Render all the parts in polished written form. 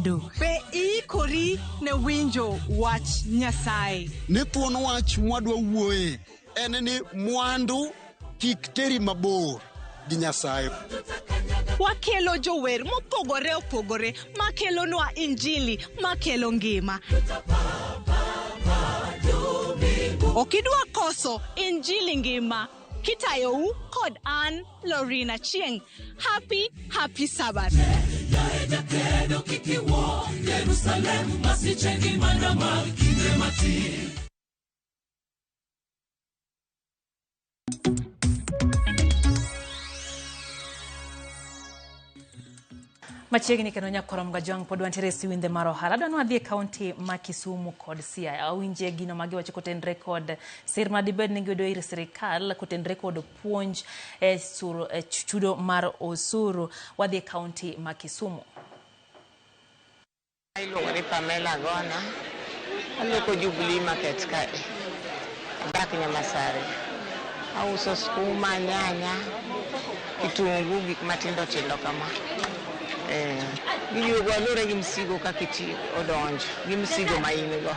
lwedo. Be ikori ne winjo wach Nyasaye. Ne thuon wach mwadwa wuoye en ni mwandu kik teri mabor gi Nyasaye. Wakelo jower mopogore opogore makelo nwa injili makelo ngima. Okidwa koso injili ngima kitayo kod an Lorina Chieng. Happy Sabbath. Machiegni kendo nyakorom gajwang pod wantiere siwinde mar ohala. Adwa nwadhi e kaunti ma Kisumu kod Siaya. Awinje gino ma giwacho kotenre kod sir ma dibed ni giyudo ir sirikal kotenre kod puonj chudo mar osuru. Wadhi e kaunti ma Kisumu. Iluongo ni Pamela Gona. Aloko Jubilee Market kae. Dak Nyamasare. Auso skuma, nyanya, kitungu, gik matindo tindo kama. Gijugo alore gi msigo kakiti odonjo. Gi msigo ma inigo.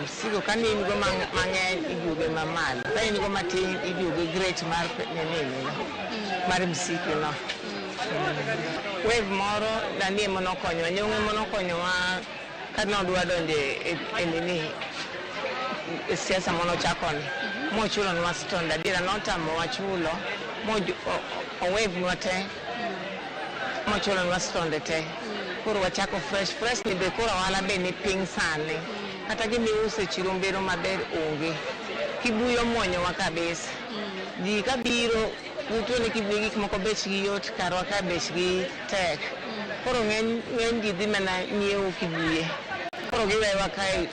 Msigo kani inigo mang'eny ijuge mamalo. Ka inigo matin ijuge great mar nenene. Mar msigo no. Wave moro danie monokonyo. Nyonge monokonyo wa kanodwa donje nini siasa monochakoni. Mochulo nwa stonda. Dira notamo wachulo. Wave nwate. Mochulo nwa stonde te. Kuro wachako fresh ni be kuro wala be ni ping sane. Kata gimi use chirumbero maber onge. Kibuyo mwonyo wa kabisa. Di kabiro uto ni kibuyo gik bech gi yot karo ka bech gi tek. Kuro ng'eny gi dhi mana nyiewo kibuye. Kuro giwewa kae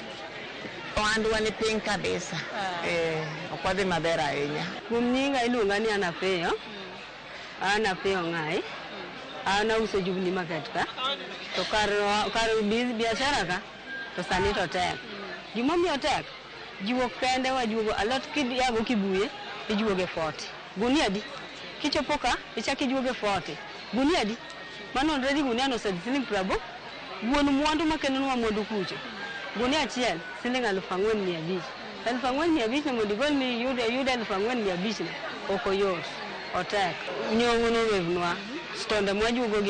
oandwa ni ping kabisa. Okwadhi maber ahinya. Kuom nyinga iluonga ni Anapeyo. Anapeyo ng'ai. Ana uso Jubilee Market ka. To kar biashara ka to sani to tek. Gimomiyo tek? Jiwo kende wajugo alot kiyago kibuye ijuoge 40. Gunia di. Kichopo ka ichaki ijuoge 40. Gunia di. Mano already gunia no siling 40. Guon mwandu makenonwa mwandu kucho. Gunia achiel siling 4,500. 4,500 na mondo gol mi yude 4,500 na oko yot. Otek. Nyongo no wevnwa. Stonda wajugo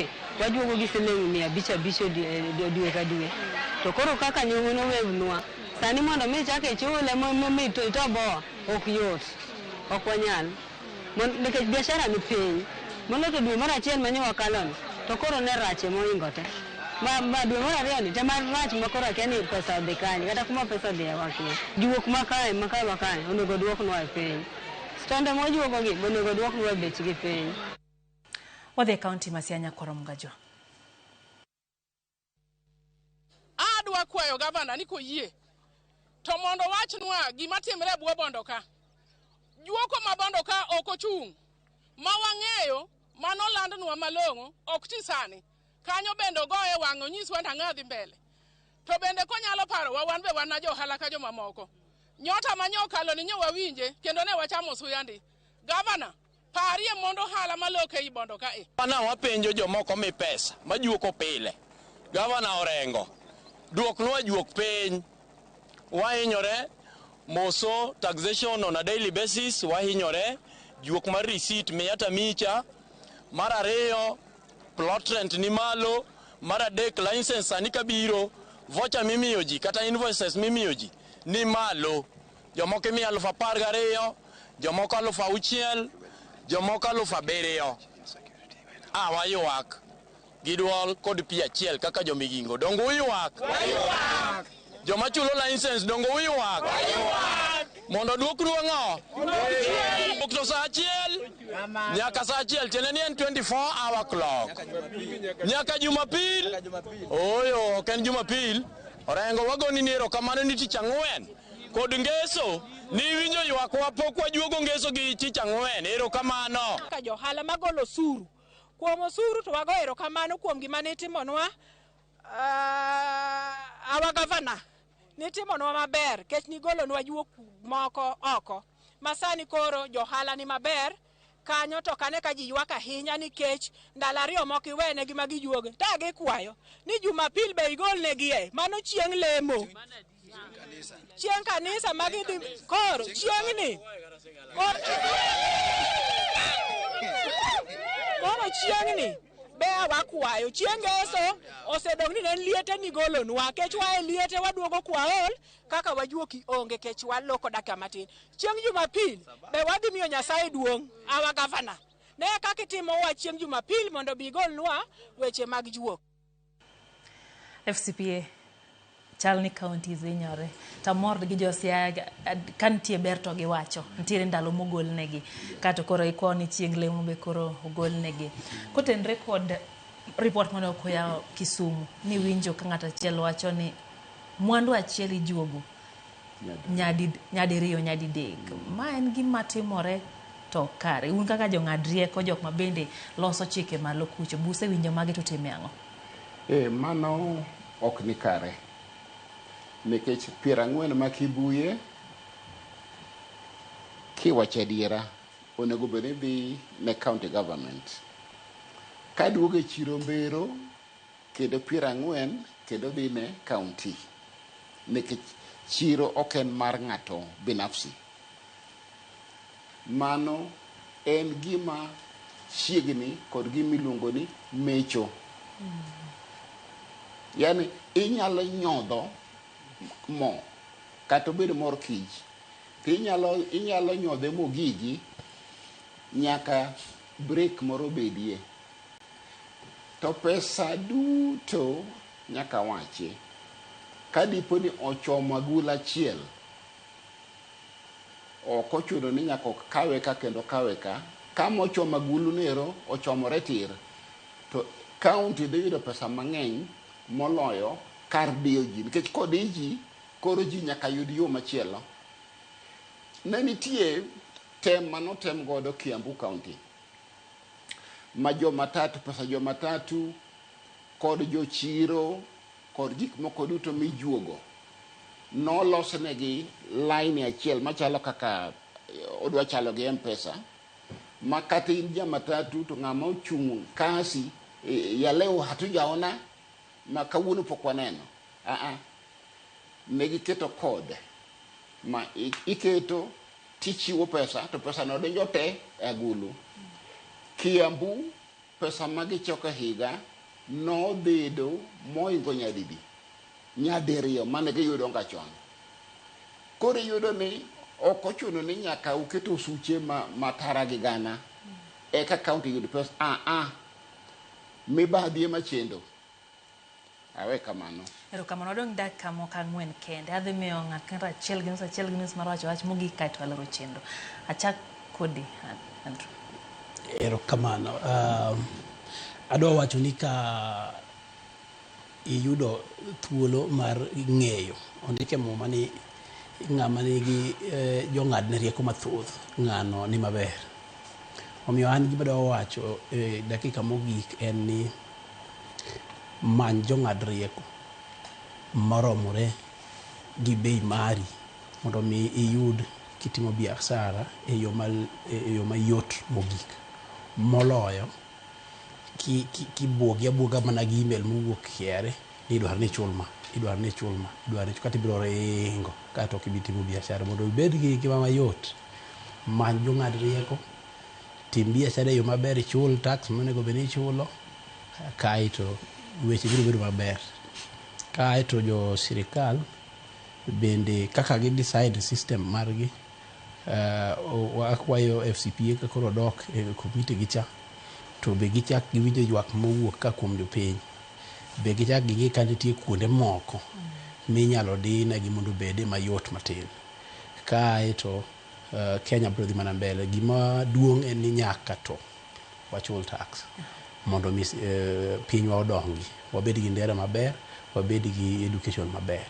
gi siling 500 dwe ka dwe. To koro kaka nyongo no wevnwa. Sani mondo mi chake chule mi to bo ok yot. Ok wanyal. Nikech biashara ni piny. Mondo to dwe mar achiel manyo kalon. To koro ne rache moingo te. Ma dwe mar ariyo ni te mar rach makoro akeni pesa odhi kanye. Kata kuma pesa odhi wakie. Juok makae wakanye onego duoknwa e piny. Stonda mojugo gi onego duoknwa bech gi piny. Wadhi e kaunti ma Siaya nyakorom gajwang. Adwa kwayo gavana ni koyie. To mondo wachnwa gima timre bwo bondo ka. Juoko ma bondo ka ok ochung'. Ma wang'eyo mano landnwa malong'o ok ti sani. Kanyo bende goye wang'o nyiswa ndang'a dhi mbele. To bende konyalo paro wan be wan na johala ka joma moko. Nyota manyokalo ni nyo wawinje kendo ne wachamo suyandi. Gavana parie mondo hala maloke i bondo ka e. Pana wapenjo jomoko mi pesa majuoko pile. Gavana Orengo. Duoknwa juok piny. Wahinyore moso taxation on a daily basis. Wahinyore juok mar receipt miyata micha. Mar ariyo plot rent ni malo. Mar adek license sani kabiro. Voucher mimiyo ji kata invoices mimiyo ji ni malo. Jomoko mi 12,000, jomoko 6,000, jomoko 7,000. Wayuak. Gidwol kod pi achiel kaka jomigingo. Dongo uyuak? Wayuak. Joma chulo license dongo uyuak? Wayuak. Mondo duokru ang'o? Duokto sa achiel? Nyaka sa achiel tiende ni en 24-hour clock. Nyaka Jumapil? Oyo, ok en Jumapil. Orengo wagoni ni erokamano ni tich ang'wen. Kod ngeso ni winjo ywakwa pok wajuogo ngeso gi tich ang'wen. Erokamano. Ka johala magolo osuru. Kuom osuru to wago erokamano kuom gima ne timonwa awa gavana. Nitimonwa maber kech ni golonwa juok moko oko. Masani koro johala ni maber kanyo to kane ka ji ywak ahinya nikech ndalo ariyo moko iwene gi magi juoge ta gikwayo ni Jumapil be igol negie mano chieng' lemo chieng' kanisa magi dhi koro chieng'ni koro chieng'ni be wakwayo chieng' ngeso osedong ni nen liete ni golonwa kech wae liete waduogo kwaol kaka wajuoki onge kech waloko dakika matin chieng' Jumapil be wadhi miyo Nyasaye duong' awa gavana ne kaka itimo wa chieng' Jumapil mondo bi golnwa weche mag juok FCPA chalni counties inyore tamor gi Josiaya kantie berto gi wacho ntiere ndalo mogol negi kato koro ikoni chieng' lemo be koro ogol negi kotenre kod report mane okoya Kisumu ni winjo ka ng'ata achiel wacho ni mwandu achiel ijuogo nyadi riyo nyadi dek ma en gima timore to kare un kaka jong'ad rieko jok ma bende loso chike malo kucho buse winjo mage to time ang'o mano ok ni kare nikech 40 ma Kibuye kiwacho adiera onego bed ni dhi ne county government ka duogo e chiro mbero kendo 40 kendo dhi ne county nikech chiro ok en mar ng'ato binafsi mano en gima chiegni kod gima iluongo ni mecho yani inyalo nyodho mo kata obedo mor kich to inyalo nyodhe mogigi nyaka break moro bedie to pesa duto nyaka wachi ka dipo ni ochomo agula achiel ok ochuno ni nyaka kawe ka kendo kawe ka kama ochomo agulu nero ochomore tir to county dhi yudo pesa mang'eny moloyo kar diyo ji nikech kodi ji koro ji nyaka yud yo machielo ne nitie tem manotem godo Kiambu County ma jomatatu pesa jomatatu kod jochiro kod gik moko duto mijuogo nolosnegi line achiel machalo kaka odwa chalo gi M-Pesa ma kata in jamatatu to ng'ama ochung' kasi ya leo hatujaona ma kawuono pok waneno negiketo code ma iketo tichiwo pesa to pesa no donjo te e agulu Kiambu pesa magichoko higa nobedo moingo nyadiriyo mane giyudo nga chon koro yudo ni ok ochuno ni nyaka uketo suche matara gi gana eka county yud pesa mibadhie machendo awe kamano erokamano dong dakika moko 4 kende adhi miyo ng'at kata achiel gi nus mar wacho wach mogik kaeto aloro chendo achak kodi Andrew. Erokamano adwa wacho ni ka iyudo thuolo mar ng'eyo ondike muma ni ng'ama nigi jong'ad ne rieko mathoth ng'ano ni maber omiyo an gima dwa wacho dakika mogik en ni many jong'ad rieko maromore gi bei mari mondo mi iyud kitimo biashara e yo mayot mogik moloyo kibuogi abuoga mana gi email mowuok kiere ni idwaro ni chulma kata ibiro ringo kata ok ibi timo biashara mondo ibed gi ngima mayot many jong'ad rieko tim biashara e yo maber chul tax monego bed ni ichulo kaeto weche biro bedo maber kaeto jo sirikal bende kaka gi decide system margi wakwayo FCPA ka koro dok e komiti gi cha to be gichak giwinjo ywak mowuok ka kuom jopiny be gichak ging'i ka nitie kuonde moko minyalo dinegi mondo bede mayot matin kaeto Kenya biro dhi mana mbele gima duong' en ni nyaka to wachul tax mondo pinywa odongi wabed gi ndera maber wabed gi education maber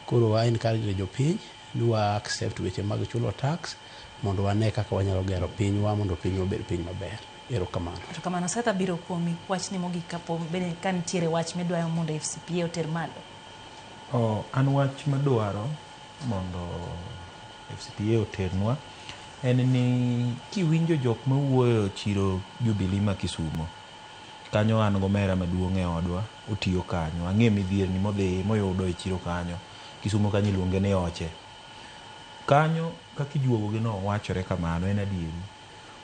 koro wa encourage jopiny ni wa accept weche mag chulo tax mondo wane kaka wanyalo gero pinywa mondo pinywa obed piny maber erokamano sasa biro kuomi wach ni mogik kapo bende ka nitiere wach midwayo mondo FCPA oter malo an wach madwaro mondo FCPA oternwa en ni kiwinjo jok mawuoyo chiro Jubilee ma Kisumo, kanyo an gomera maduong' e odwa otiyo kanyo, ang'e midhierni modhi moyudo e chiro kanyo. Kisumo kanyo iluonge ni Oche. Kanyo kaka ijuogo gi no wachore kamano, en adieri.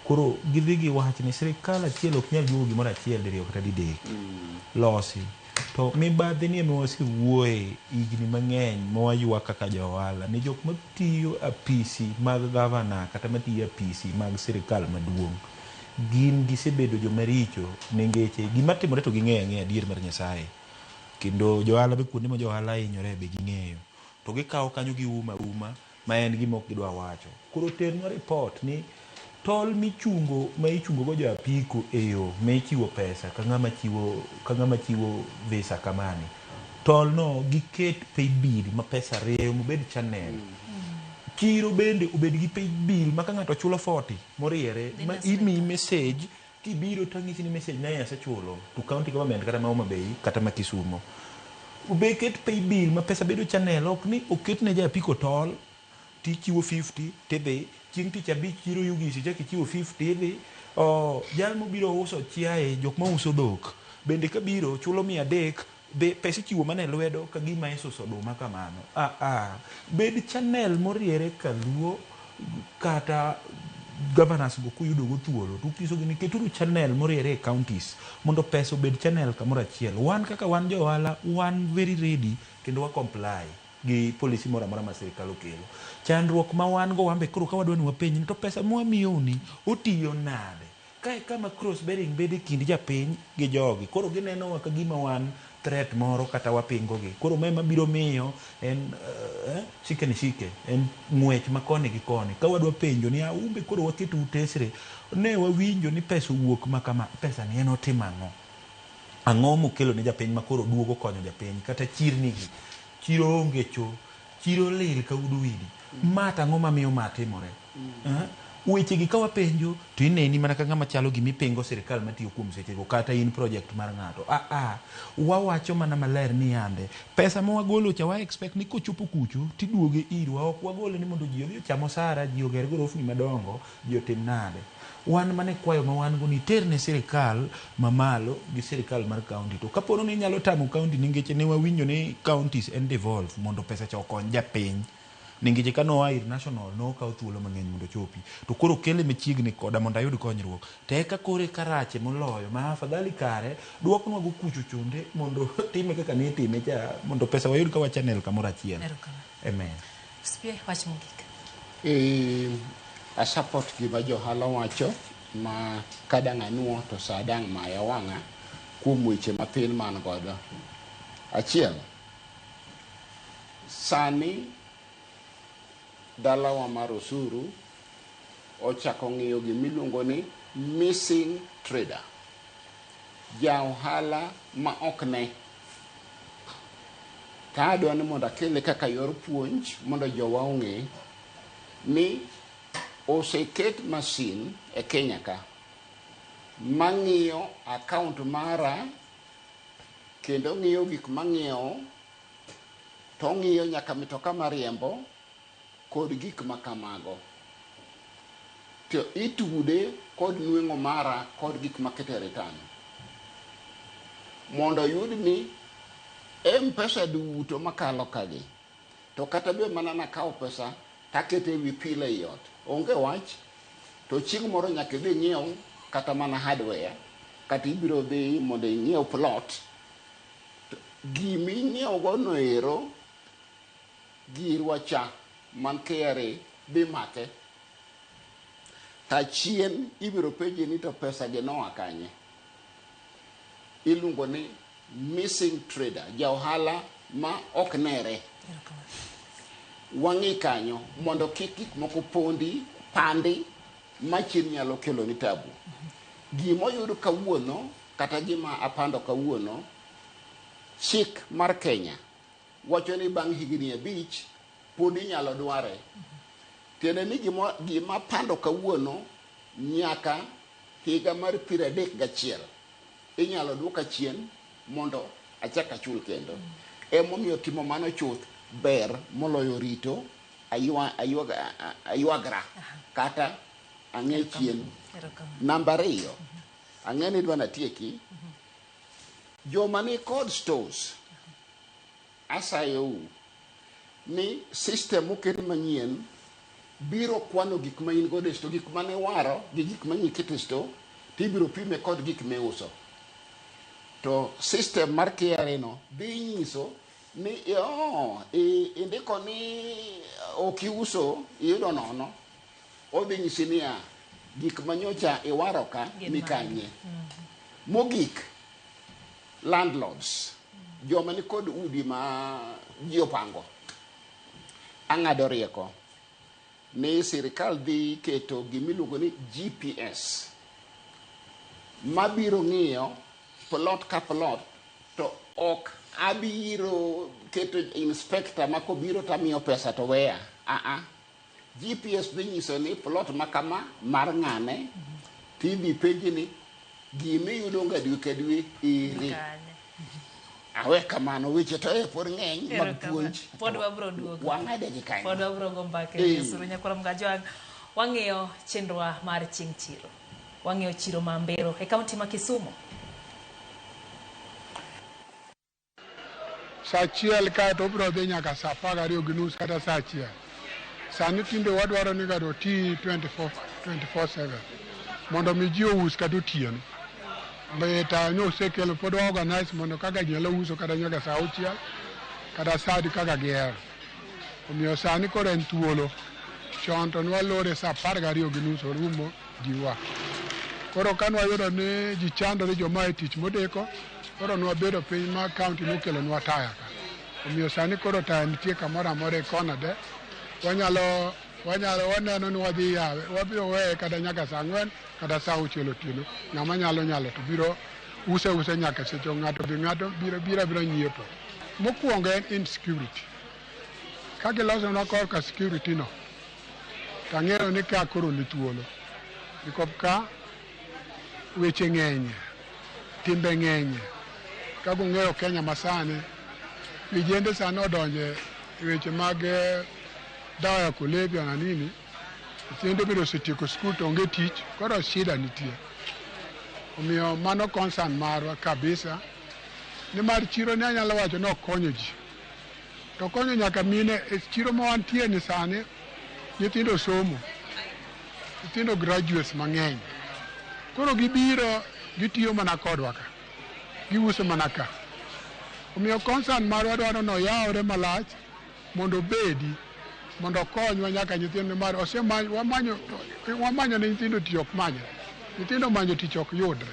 Koro gidhi gi wach ni sirikal achiel ok nyal juogo gimoro achiel diriyo kata didek. Losi. To mibadhi ni mawasewuoye higni mang'eny mawayua kaka johala ni jok matiyo apisi mag gavana kata matiyo apisi mag sirikal maduong'. Gin gisebedo jomaricho nengeche gima timore to ging'eyo ang'eya adier mar Nyasaye. Kendo johala be kuonde ma johala hinyore be ging'eyo. To gikawo kanyo gi uma ma en gima ok gidwa wacho. Koro ternwa report ni tol michungo ma ichungo go jo apiko e yo ma ichiwo pesa ka ng'ama chiwo visa kamani. Tol no giket pay bill ma pesa reyo mobed channel. Chiro bende obed gi pay bill ma ka ng'ato chulo 40 moriere ma imi message kibiro tang'isi ni message na yasechulo to county government kata ma Homa Bay kata ma Kisumo. Ubeket pay bill ma pesa bedo channel, ok ni oket ne ja apiko tol tichiwo 50 tidhi chieng' tich abich chiro Yugisi chaki chiwo 50 idhi. Jal mobiro uso chiaye, jok ma uso dhok bende kabiro chulo 300 be pesa chiwo mane lwedo ka gima isuso oduma kamano. Bed channel moriere kaluo kata governors go kuyudo go thuolo tukiso gini keturu channel moriere e counties mondo pesa obed channel kamoro achiel. Wan kaka wan johala wan very ready kendo wa comply gi policy mora mora ma sirikal okelo. Chandruok ma wan go wambe koro ka wadwa ni wapenj to pesa mwamiyoni otiyo nade. Kae kama cross bearing bede kind japiny gi jogi. Koro gineno wa ka gima wan threat moro kata wapingo gi. Koro mema biro miyo en shike ni shike en ng'wech ma koni gi koni. Ka wadwa penjo ni umbe koro waketo utesre ne wawinjo ni pesa wuok ma kama pesa ni en otimo ang'o. Ang'o mokelo ne japiny ma koro duogo konyo japiny kata chirni gi. Chiro onge cho, chiro lil ka uduidi. Mata ang'o mamiyo matimore. Weche gi ka wapenjo to ineni mana ka ng'ama chalo gimi pingo sirikal matiyo kuom sechego kata in project mar ng'ato. Wawacho mana maler ni yande pesa ma wagolo cha wa expect ni kochopo kucho tiduoge irwa, ok wagole ni mondo ji odhi ocham osara, ji oger gorofni madongo, ji otim nade. Wan mane kwayo ma wan go ni terne sirikal mamalo gi sirikal mar county. To kapono ni nyalo tamo county ningeche ne wawinjo ni counties en devolve mondo pesa cha okony japiny. Ningeche ka noa ir national no kawo thuolo mang'eny mondo chopi. To koro kele machiegni koda mondo ayud konyruok. Teka kore karache moloyo ma afadhali kare duoknwa go kucho chunde mondo time kaka ne time cha mondo pesa wayud ka wa channel kamoro achiel. Amen. Spie wach mogik. A support gima johala wacho ma kadang' anuo to sadang' maya wang'a kuom weche mathin man godo. Achiel, sani dalawa mar Osuru ochako ng'iyo gimiluongo ni missing trader. Ja ohala ma ok ne. Ka adwa ni mondo akele kaka yor puonj mondo jowa ong'e ni oseket masin e Kenya ka mang'iyo account mara kendo ng'iyo gik mang'iewo to ng'iyo nyaka mitoka mariembo kod gik makamago. To itude kod nweng'o mara kod gik makete return. Mondo yud ni M-Pesa duto makalo kagi. To kata be mana nakawo pesa takete wi pile yot. Onge wach to chieng' moro nyaka idhi nyiew kata mana hardware kata ibiro dhi mondo inyiew plot. Gimi nyiew go noero girwa cha man KRA dhi make. Ta chien ibiro penji ni to pesa gi noa kanye. Iluongo ni missing trader, ja ohala ma ok nere. Wang'i kanyo mondo kik gik moko pondi pandi machien nyalo kelo ni tabu. Gima yudo kawuono kata gima apando kawuono, chik mar Kenya wacho ni bang' higni 5 podi nyalo dware. Tiende ni gima pando kawuono nyaka higa mar 31 inyalo duoka chien mondo achak achul kendo. Emomiyo timo mano chuth ber moloyo rito ayuagra kata ang'e chien. Namba 2 ang'e ni dwa natieki joma ni kod stores asayo ni system oket manyien biro kwano gik ma in godo sto, gik mane waro gi gik mane iketo sto tibiro pime kod gik miuso. To system mar KRA no dhi nyiso ni indiko ni okiuso iyudo nono, odhi nyisi ni gik manyocha iwaro ka ni kanye. Mogik landlords, joma ni kod udi ma ji opango, ang'ado rieko ni sirikal dhi keto gimiluongo ni GPS mabiro ng'iyo plot ka plot, to ok abiro keto inspector mako biro tamiyo pesa to weya. GPS dhi nyiso ni plot makama mar ng'ane, tidhi penji ni gimiyudo nga dwe ka dwe iri. Awe kamano weche to pod ng'eny mag puonj. Pod wabro duogo. Wang'ade gi kanyo. Pod wabro go mbake. Suru Nyakorom Gajwang. Wang'iyo chenro mar chieng' chiro. Wang'iyo chiro ma Mbero e kaunti ma Kisumu. Sa achiel ka to bro dhi nyaka sa 12 gi nus kata sa achiel. Sani tinde wadwaro ni gado ti 24/7 mondo mi ji ous kata otieno. Beta no sekelo pod organize mondo kaka nyalo uso kata nyaka sa 6 kata sa di kaka gihero. Omiyo sani koro en thuolo. Chon to nwalore sa 12 gi nus rumo jiwa. Koro kanwa yudo ni ji chandore joma e tich modeko, koro nwabedo piny ma kaunti nokelo nwa taya ka. Omiyo sani koro taya nitie kamoro amora e kona de. Waneno ni wadhi yawe, wabiro weye kata nyaka sa 4 kata sa 6 otieno. Ng'ama nyalo to biro use nyaka seche ng'ato bi ng'ato biro nyiepo. Mokwongo en insecurity. Ka giloso na korka security no, tang'eyo ni ka koro ni thuolo. Nikop ka weche ng'enye, timbe ng'enye. Ka gung'eyo Kenya masani, vijende sani odonje weche mag dawa ya kulevya na nini, nyithindo biro osetieko skul to onge tich, koro shida nitie. Omiyo mano concern marwa kabisa. Ni mar chiro ni anyalo wacho ni okonyo ji. To konyo nyaka mine e chiro ma wantie ni sani, nyithindo somo. Nyithindo graduates mang'eny. Koro gibiro gitiyo mana kodwa ka. Giuso mana ka. Omiyo concern marwa dwaro no yawre malach mondo bedi mondo konywa nyaka nyithindo mar wamanyo ne nyithindo tich ok manye. Nyithindo manyo tich ok yudre.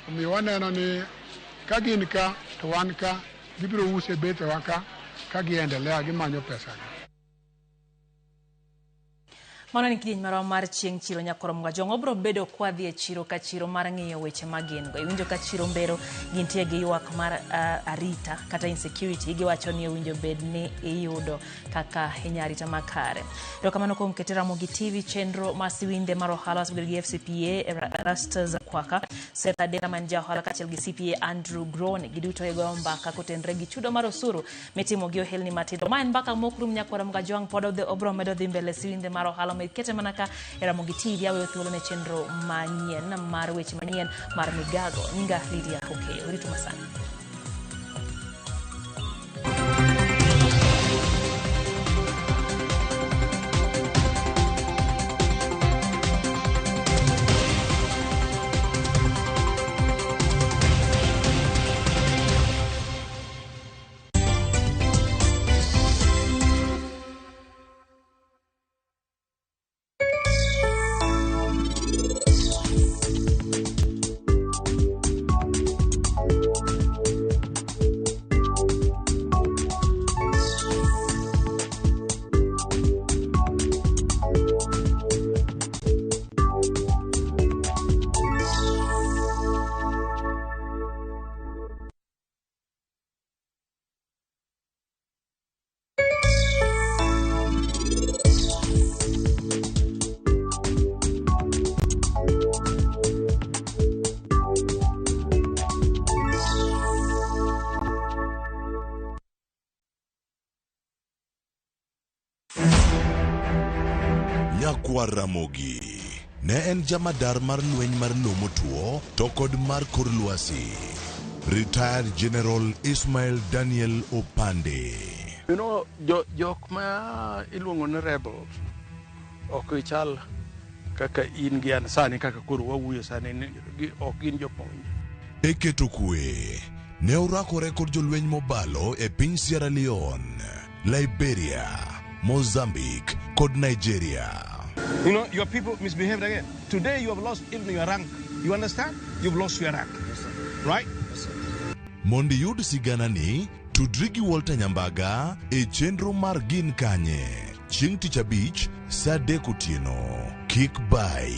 Omiyo waneno ni ka gin ka to wan ka gibiro use bethe waka ka giendelea gimanyo pesa. Mano ni kidieny marwa mar chieng' chiro Nyakorom Gajwang. Obro bedo kwadhi e chiro ka chiro mar ng'iyo weche magin go. Iwinjo ka chiro Mbero gintie gi ywak mar arita kata insecurity. Giwacho ni owinjo bed ni iyudo kaka inyarita makare. To kamano kuom ketera Mogi TV chenro masiwinde mar ohala asubir gi FCPA Erastus Kwaka Seth Adera manja ohala kachel gi CPA Andrew Grone giduto e go mbaka kotenre gi chudo mar osuru mitimo gi ohelni matindo. Ma en mbaka mokrum Nyakorom Gajwang pod obro medo dhi mbele siwinde mar ohala kete manaka era Mogi TV yawe thuolo ne chenro manyien mar weche manyien mar migago. Nyinga Lydia Okeyo. Ritu masana. Nyakwar Ramogi ne en jamadar mar lweny mar lomo tuo to kod mar kor lwasi. Retired General Ismail Daniel Opande. You know, jok ma iluongo ni rebels ok ichal kaka in gi an sani kaka koro wawuoyo sani ok gin jomonj. Eketo kwe ne orakore kod jolweny mobalo e piny Sierra Leone, Liberia, Mozambique kod Nigeria. You know, your people misbehaved again. Today you have lost even your rank. You understand? You've lost your rank. Yes, sir. Right? Yes, sir. Mondi yud sigana ni tudrigi Walter Nyambaga e chenro mar Gin Kanye. Chieng' Tich Abich, saa 3 otieno. Kik bai.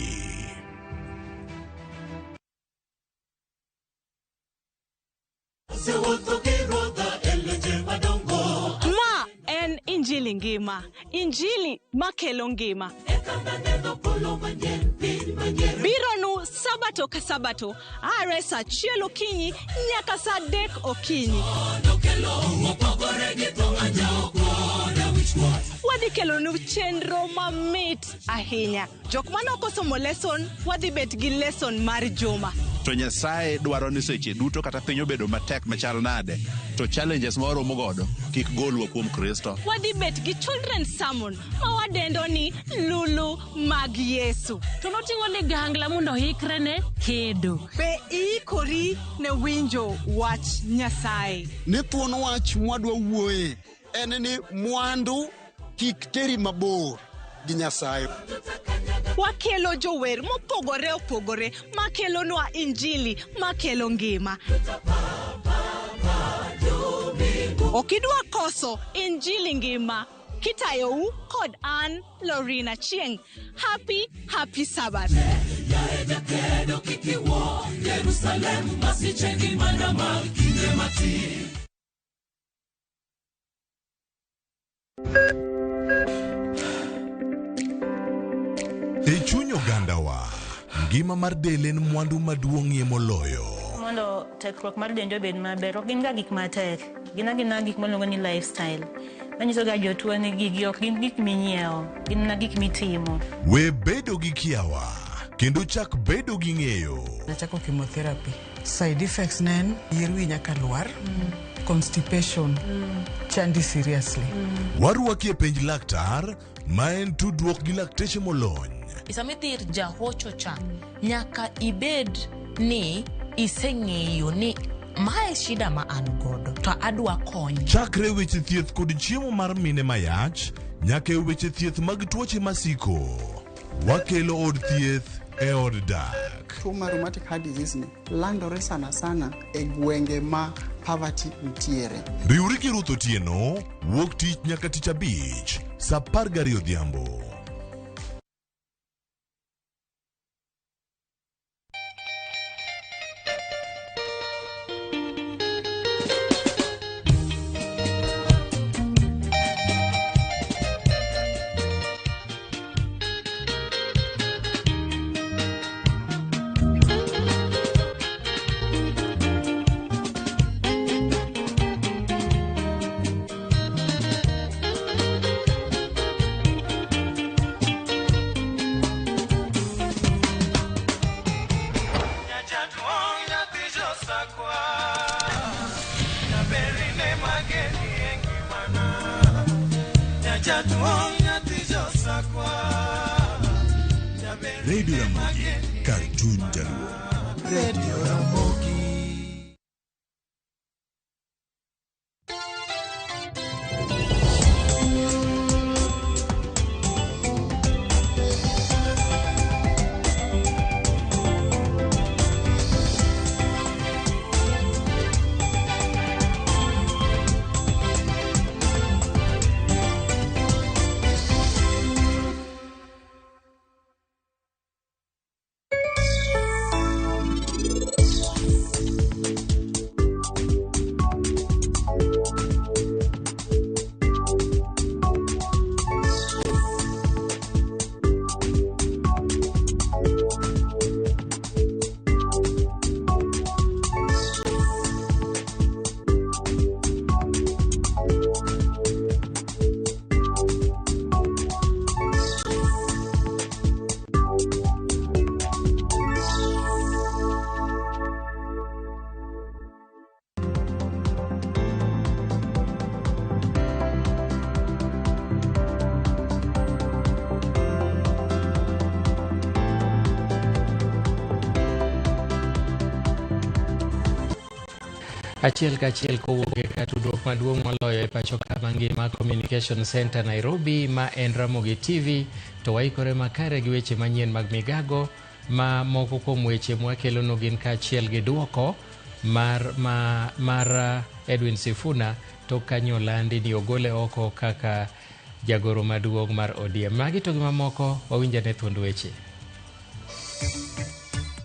Ma en Injili ngima. Injili makelo ngima. Bironu sabato ka sabato. Are saa 1 okinyi nyaka saa 3 okinyi. Wadhi kelo nu chenro mamit ahinya. Jok manoko somo lesson, wadhi bet gi lesson mar juma. To Nyasaye dwaro ni seche duto kata piny obedo matek machal nade, to challenges moro mogodo kik golwa kuom Kristo. Wadhi bet gi children's sermon ma wadendo ni Lulu mag Yesu. To noting'o ligangla mondo hikre ne kedo. Be iikori ne winjo wach Nyasaye. Ne thuon wach mwadwa wuoye en ni mwandu kik teri mabor gi Nyasaye. Wakelo jower mopogore opogore makelo nwa Injili makelo ngima. Okidwa koso Injili ngima kitayou kod an Lorina Chieng. Happy Sabbath. E chuny ogandawa, ngima mar del en mwandu maduong'ie moloyo. Mondo tekruok mar dende obed maber, ok gin ga gik matek. Gin gik maluongo ni lifestyle. Manyiso ga jotuo ni gigi ok gin gik minyiewo, gin na gik mitimo. We bedo gi kiawa, kendo chak bedo gi ng'eyo. Nachako chemotherapy. Side effects nen, yier wi nyaka lwar, constipation, chandi seriously. Waruaki e penj laktar, ma en tudruok gi lakteche molony. Isamithir jahocho cha, nyaka ibed ni iseng'eyo ni mae shida ma an godo, to adwa konyo. Chakre weche thieth kod chiemo mar mine mayach, nyaka e weche thieth mag tuoche masiko. Wakelo od thieth e od dak. Tuo mar rheumatic heart disease ni landore sana e gwenge ma poverty nitiere. Riwri gi Ruth Otieno, wuok tich nyaka tich abich, saa 12 odhiambo. Radio Ramogi, Cartoon Jaluo. Radio Ramogi. Achiel kachiel kowuok e tudruok maduong' moloyo e pacho ka mangima Communication Center Nairobi ma en Ramogi TV, to waikore makare gi weche manyien mag migago ma moko kuom weche mwakelono gin kaachiel gi duoko mar Edwin Sifuna to kanyo landi ni ogole oko kaka jagoro maduong' mar ODM. Magi to gi mamoko wawinjane thuond weche.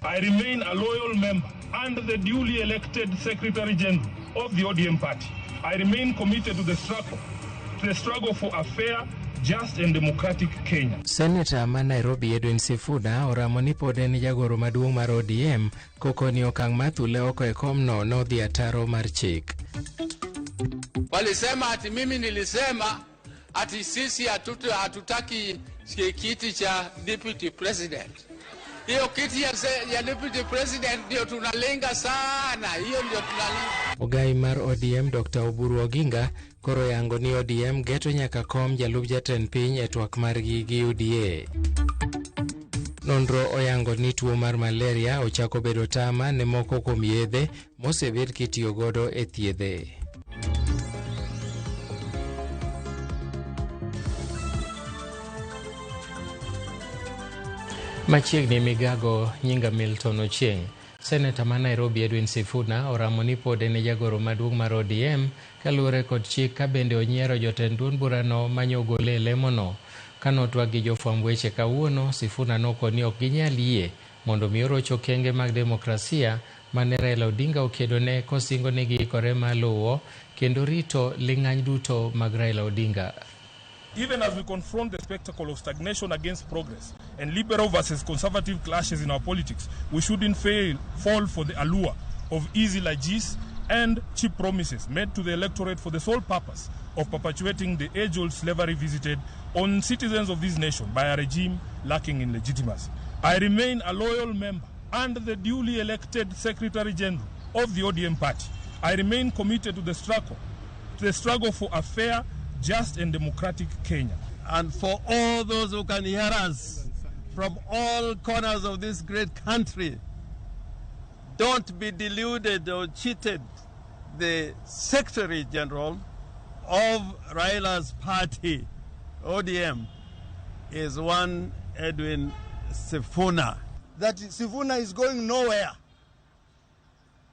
I remain a loyal member and the duly elected Secretary General of the ODM party. I remain committed to the struggle for a fair, just and democratic Kenya. Senator ma Nairobi Edwin Sifuna oramo ni pod en jagoro maduong' mar ODM koko ni okang' mathule oko e komno nodhi ataro mar chik. Walisema ati mimi nilisema ati sisi hatutaki kiti cha deputy president. Hiyo kiti ya deputy president ndio tunalenga sana, hiyo ndio tunalenga. Ogai mar ODM Dr. Oburu Oginga koro yango ni ODM geto nyaka kom jalup jatend piny e twak margi gi UDA. Nonro oyango ni tuo mar malaria ochako bedo tama ne moko kuom yedhe mosebed kitiyo godo e thiedhe. Machiegni migago nyinga Milton Ochieng. Senator ma Nairobi Edwin Sifuna oramo ni pod en jagoro maduong' mar ODM kaluwore kod chik ka bende onyiero jotend duond burano manyogole e lemono. Kanotwag gi jofwamb weche kawuono, Sifuna noko ni ok ginyal yie mondo mi orocho okenge mag demokrasia mane Raila Odinga okedone kosingo ni giikore maluwo kendo rito ling'any duto mag Raila Odinga. Even as we confront the spectacle of stagnation against progress and liberal versus conservative clashes in our politics, we shouldn't fall for the allure of easy largesse and cheap promises made to the electorate for the sole purpose of perpetuating the age-old slavery visited on citizens of this nation by a regime lacking in legitimacy. I remain a loyal member and the duly elected Secretary General of the ODM party. I remain committed to the struggle for a fair, just and democratic Kenya. And for all those who can hear us from all corners of this great country, don't be deluded or cheated. The Secretary General of Raila's party, ODM, is one Edwin Sifuna. That Sifuna is going nowhere.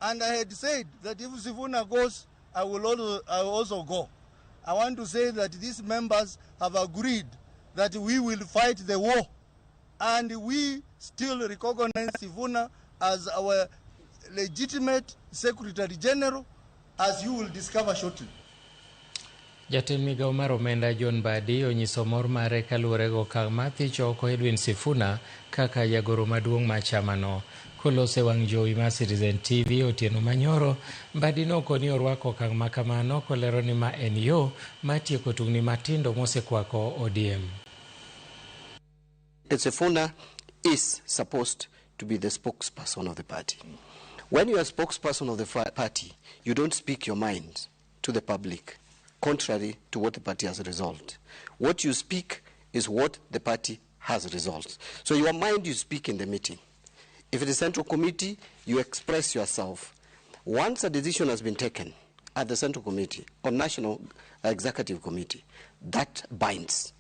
And I had said that if Sifuna goes, I will also go. I want to say that these members have agreed that we will fight the war, and we still recognize Sifuna as our legitimate Secretary General, as you will discover shortly. Jatend migao mar omenda John Badi onyiso mor mare kaluwore go okang' mathich oko Edwin Sifuna kaka jagoro maduong' mar chamano. Kolose wang' jowi mar Citizen TV Otieno Manyoro, Badi noko ni orwako okang' makamano kolero ni ma en yo matieko tungni matindo mosekwako ODM. Sifuna is supposed to be the spokesperson of the party. When you are spokesperson of the party, you don't speak your mind to the public, contrary to what the party has resolved. What you speak is what the party has resolved. So your mind you speak in the meeting. If it is Central Committee, you express yourself. Once a decision has been taken at the Central Committee or National Executive Committee, that binds.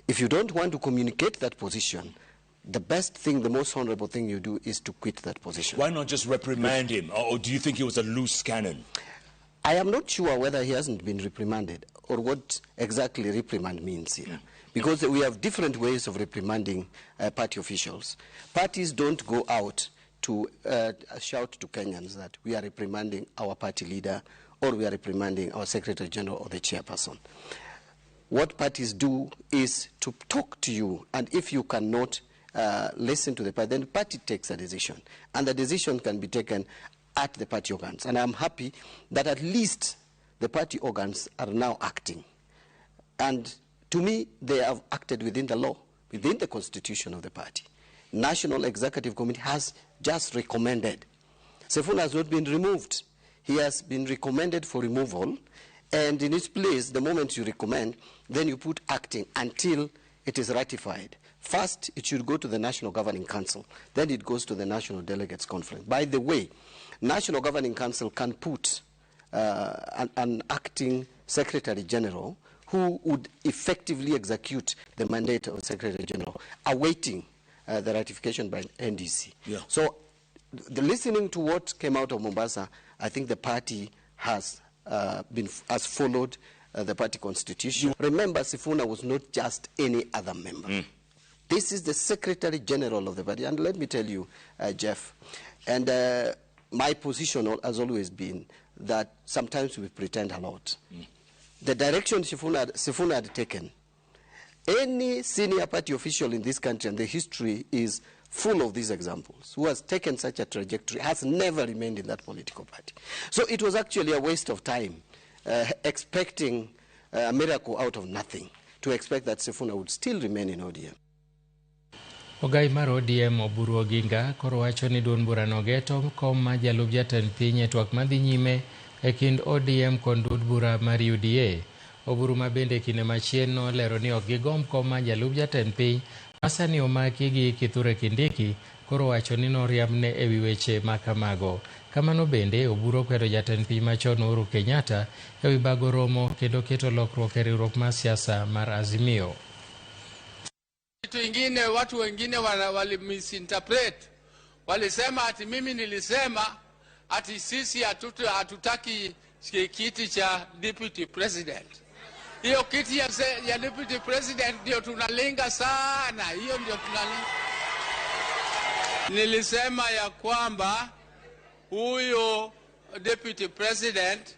If you don't want to communicate that position, the best thing, the most honorable thing you do is to quit that position. Why not just reprimand him? Or do you think he was a loose cannon? I am not sure whether he hasn't been reprimanded or what exactly reprimand means here. Because we have different ways of reprimanding party officials. Parties don't go out to shout to Kenyans that we are reprimanding our party leader or we are reprimanding our Secretary General or the chairperson. What parties do is to talk to you, and if you cannot listen to the party, then the party takes a decision. And the decision can be taken at the party organs. And I'm happy that at least the party organs are now acting. And to me, they have acted within the law, within the constitution of the party. National Executive Committee has just recommended. Sifuna has not been removed. He has been recommended for removal, and in its place, the moment you recommend, then you put acting until it is ratified. First, it should go to the National Governing Council. Then it goes to the National Delegates Conference. By the way, National Governing Council can put an acting Secretary General who would effectively execute the mandate of the Secretary General, awaiting the ratification by NDC. Yeah. So, listening to what came out of Mombasa, I think the party has followed the party constitution. Remember, Sifuna was not just any other member. This is the Secretary General of the party. And let me tell you, Jeff, and my position has always been that sometimes we pretend a lot. The direction Sifuna had taken, any senior party official in this country, and the history is full of these examples, who has taken such a trajectory, has never remained in that political party. So it was actually a waste of time expecting a miracle out of nothing, to expect that Sifuna would still remain in ODM. Ogai mar ODM Oburu Oginga koro wacho ni duond burano geto kom ma jalup jatend piny e twak madhi nyime e kind ODM kod duond bura mar UDA. Oburu ma bende kinde machien nolero ni ok gigomb kom ma jalup jatend piny ma sani omaki gi Kithure Kindiki koro wacho ni noriamne e wi weche ma kamago. Kamano bende Oburu okwedo jatend piny machon Uhuru Kenyatta e wi bago romo kendo keto lokruok e riwruok mar siasa mar Azimio. Kitu ingine watu wengine wali misinterpret, walisema ati mimi nilisema ati sisi hatutaki kiti cha deputy president. Hiyo kiti ya deputy president ndio tunalenga sana, hiyo ndio tunalenga. Nilisema ya kwamba huyo deputy president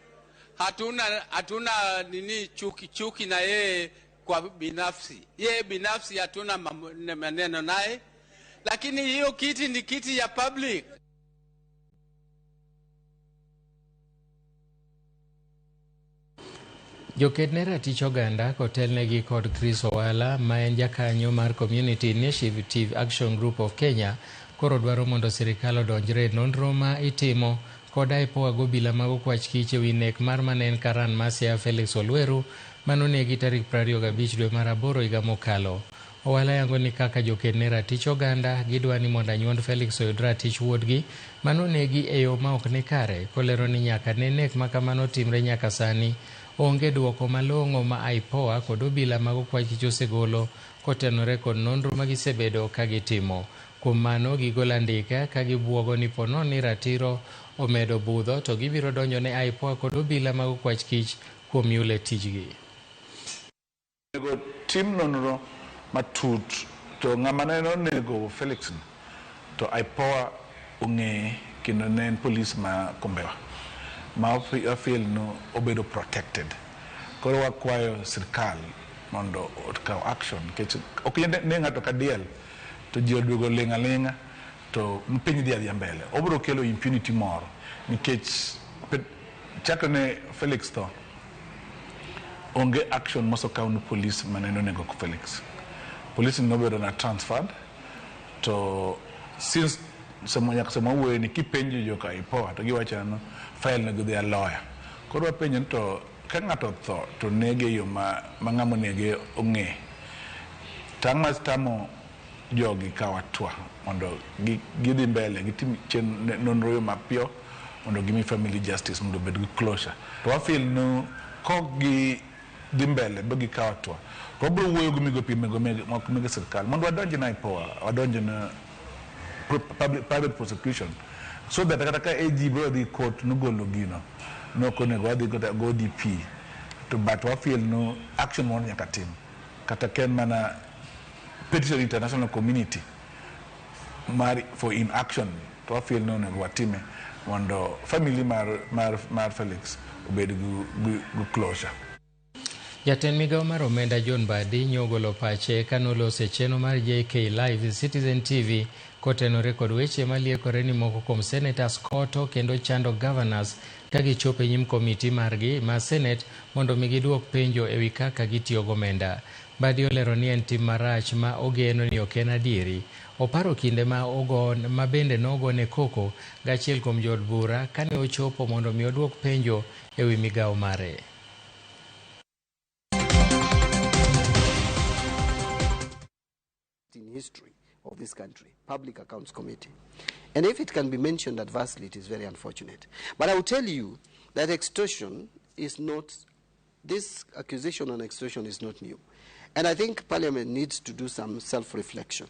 hatuna nini chuki na yeye kwa binafsi. Yeye binafsi hatuna maneno naye, lakini hiyo kiti ni kiti ya public. Jokedne ratich oganda kotelnegi kod Chris Owala ma en jakanyo mar Community Initiative Action Group of Kenya koro dwaro mondo sirikal odonjre nonro ma itimo kod IPOA gobila mag okwach kich ewi nek mar manen Karan Masia Felix Olweru manonegi tarik 25 dwe mar 8 higa mokalo. Owala yango ni kaka jokedne ratich oganda gidwa ni mondo anyuond Felix oyud ratich wuodgi manonegi e yo ma ok ni kare, kolero ni nyaka ne nek ma kamano timre nyaka sani onge duoko malong'o ma IPOA kod obila mag okwach kich osegolo kotenore kod nonro ma gisebedo ka gitimo. Kuom mano gigolo andika ka gibuogo ni pono ni ratiro omedo budho to gibiro donjo ne IPOA kod obila mag okwach kich kuom yule tijgi. Tim nonro matut to ng'ama ne onego Felix to IPOA ong'e kendo ne en polis ma Kombewa ma ofil no obedo protected. Koro wakwayo sirkal mondo okaw action kech ok ne ng'ato kadiel to ji oduogo ling'a to piny dhi mbele. Obiro kelo impunity moro nikech chako ne Felix to onge action mosokaw no police maneno nego Felix. Police nobedo na transferred to since sama wuoye ni kipenjo joka IPOA to giwacho no file nego their lawyer. Koro wapenjo to ka ng'ato tho to nege yo ma ng'amo nege ong'e. Tang' mas tamo jogi kawatwa mondo gidhi mbele gitim nonro yo mapio mondo gimi family justice mondo bed gi closure. To wafil no kok gi dhi mbele bogi kawatwa to bro wuoyo gi migopi mege sirkal mondo wadonje na IPOA, wadonje na private prosecution so that kata ka AG bro dhi court no golo gino no konego wadhi go DP to but wafil no action mondo nyaka tim kata ken mana petition international community for inaction to wafil no nego watime mondo family mar Felix obed gu closure. Jatend migao mar omenda John Badi nyogolo pache kanolose cheno mar JK Live Citizen TV kotenore kod weche maliekore ni moko kuom senators koto kendo chando governors ka gichopo e nyim komiti margi ma Senate mondo giduok penjo ewi kaka gitiyo gomenda. Badi olero ni en tim marach ma ogeno ni ok en adieri. Oparo kinde ma bende nogone koko gachiel kuom jod bura kane ochopo mondo mi oduok penjo ewi migao mare. In history of this country, Public Accounts Committee. And if it can be mentioned adversely, it is very unfortunate. But I will tell you that extortion is not, this accusation on extortion is not new. And I think Parliament needs to do some self-reflection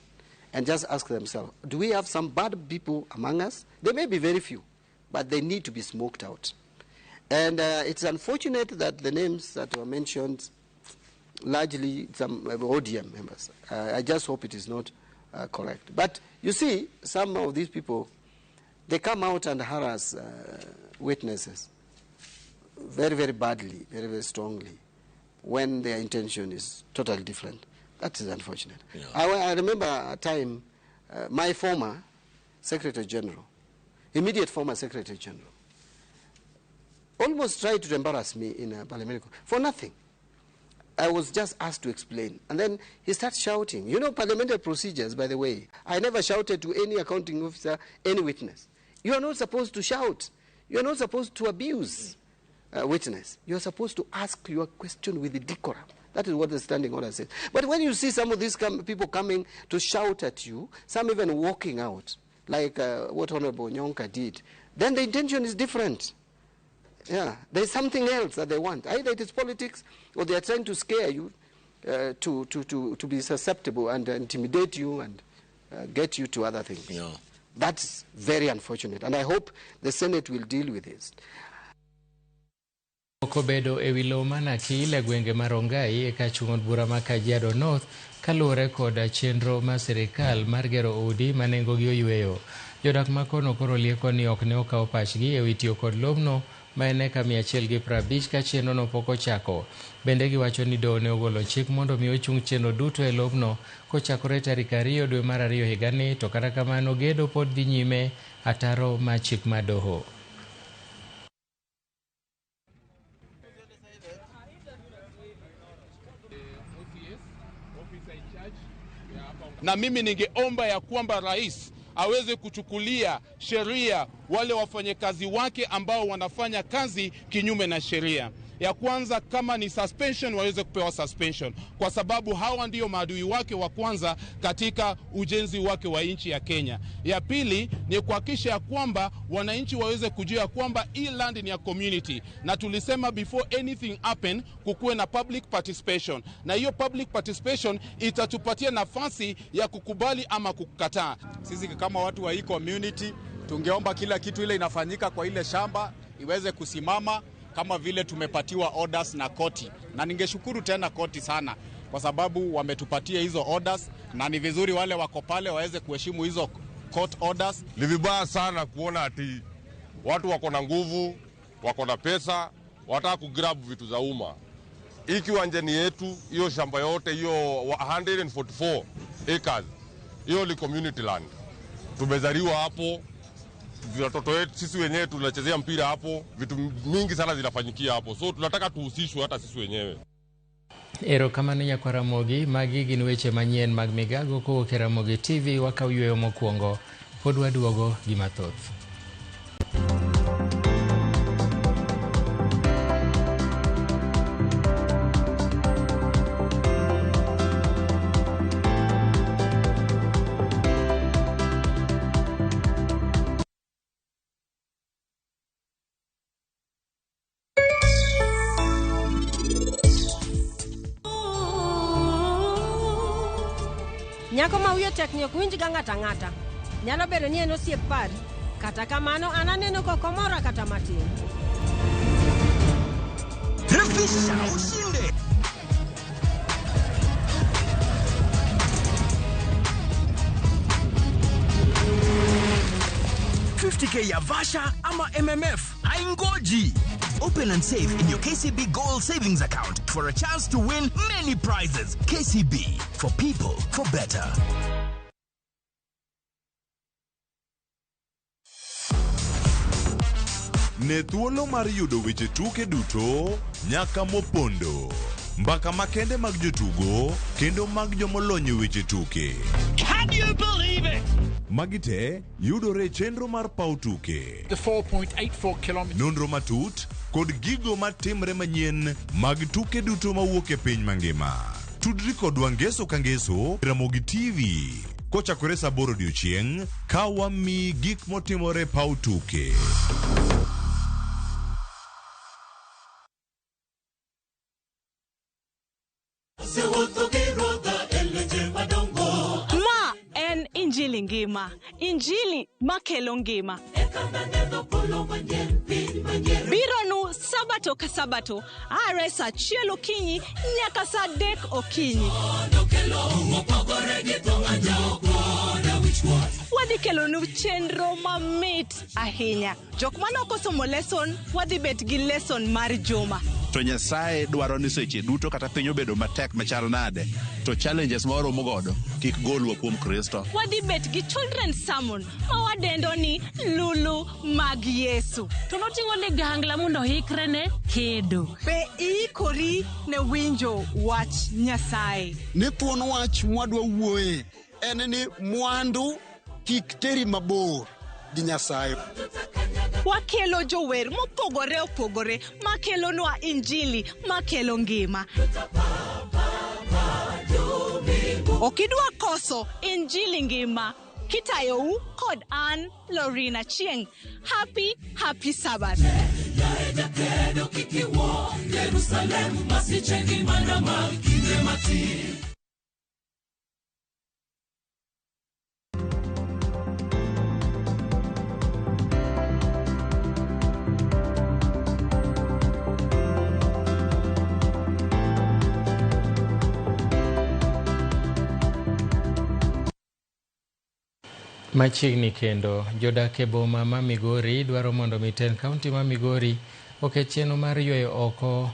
and just ask themselves, do we have some bad people among us? There may be very few, but they need to be smoked out. And it's unfortunate that the names that were mentioned, largely some ODM members. I just hope it is not correct. But you see, some of these people, they come out and harass witnesses very, very badly, very, very strongly, when their intention is totally different. That is unfortunate. Yeah. I remember a time, my former Secretary General, immediate former Secretary General, almost tried to embarrass me in a parliamentary for nothing. I was just asked to explain. And then he started shouting. You know, parliamentary procedures, by the way, I never shouted to any accounting officer, any witness. You are not supposed to shout. You are not supposed to abuse a witness. You are supposed to ask your question with the decorum. That is what the standing order says. But when you see some of these people coming to shout at you, some even walking out, like what Honorable Nyonka did, then the intention is different. Yeah, there's something else that they want. Either it is politics, or they are trying to scare you to be susceptible and intimidate you and get you to other things. Yeah. That's very unfortunate, and I hope the Senate will deal with this. Okobedo ewilo mana kile gwenge marongai eka chungod bura ma Kajiado North kalure koda chenro ma sirikal mar gero udi manengo gi oyweyo. Jodak makono koro lieko ni ok ne okawo pachgi ewi tiyo kod lobno ma en eka 150 ka chenro no pok ochako. Bende giwacho ni doho ne ogolo chik mondo mi ochung chenro duto e lobno kochakore tarik 2 dwe mar 2 higani, to kata kamano gedo pod dhi nyime ataro ma chik ma doho. Na mimi ningeomba ya kwamba rais aweze kuchukulia sheria wale wafanyakazi wake ambao wanafanya kazi kinyume na sheria. Ya kwanza, kama ni suspension, waweze kupewa suspension, kwa sababu hawa ndio maadui wake wa kwanza katika ujenzi wake wa nchi ya Kenya. Ya pili ni kuhakikisha ya kwamba wananchi waweze kujua kwamba hii land ni ya community, na tulisema before anything happen kukuwe na public participation, na hiyo public participation itatupatia nafasi ya kukubali ama kukataa. Sisi kama watu wa hii community tungeomba kila kitu ile inafanyika kwa ile shamba iweze kusimama kama vile tumepatiwa orders na koti. Na ningeshukuru tena koti sana kwa sababu wametupatia hizo orders, na ni vizuri wale wako pale waweze kuheshimu hizo court orders. Ni vibaya sana kuona ati watu wako na nguvu, wako na pesa, wataka kugrab vitu za umma. Hii kiwanja ni yetu, hiyo shamba yote, hiyo 144 acres, hiyo ni community land. Tumezaliwa hapo, watoto wetu sisi wenyewe tunachezea mpira hapo, vitu mingi sana zinafanyikia hapo, so tunataka tuhusishwe hata sisi wenyewe. Erokamano Nyakaramogi, magi gin weche manyien mag migago kowuok e Ramogi TV wakawuoyo mokwongo. Pod waduogo gi mathoth. Nyako ma wiye tek nyok winj ga ng'ata ng'ata. Nyalo bedo ni en osiep pari, kata kamano an aneno koko mora kata matin. Refisha ushinde. $50K ya Vasha ama MMF haingoji. Open and save in your KCB Gold Savings account for a chance to win many prizes. KCB, for people, for better. Ne thuolo mar yudo weche tuke duto nyaka mopondo. Mbaka makende mag jotugo kendo mag jomolony weche tuke. Can you believe it? Magite yudore chenro mar pau tuke. The 4.84 kilometers. Nonro matut kod gigo matimre manyien mag tuke duto mawuok e piny mangima. Tudri kodwa ngeso ka ngeso Ramogi TV. Kochakore saa 8 odiechieng' ka wami gik motimore pau tuke. Ma en Injili ngima, Injili makelo ngima. Bironu sabato ka sabato, are sa chielo kinyi, nyaka sa dek okinyi. Wadhi kelo nu chenro mamit ahinya. Jok manoko somo lesson, wadhi bet gi lesson mar juma. To Nyasaye dwaro ni seche duto kata piny obedo matek machal nade, to challenges moro mogodo kik golwa kuom Kristo. Wadhi bet gi children's sermon, ma wadendo ni lulu mag Yesu. To noting'o ligangla mondo hikre ne kedo. Be ikori ne winjo wach Nyasaye. Ni thuon wach mwadwa wuoye en ni mwandu kik teri mabor gi Nyasaye. Wakelo jower mopogore opogore makelo nwa Injili makelo ngima. Okidwa koso Injili ngima kitayou kod an Lorina Chieng. Happy Sabbath. Machiegni kendo jodak e boma ma Migori dwaro mondo miten kaunti ma Migori oket chenro mar yweyo oko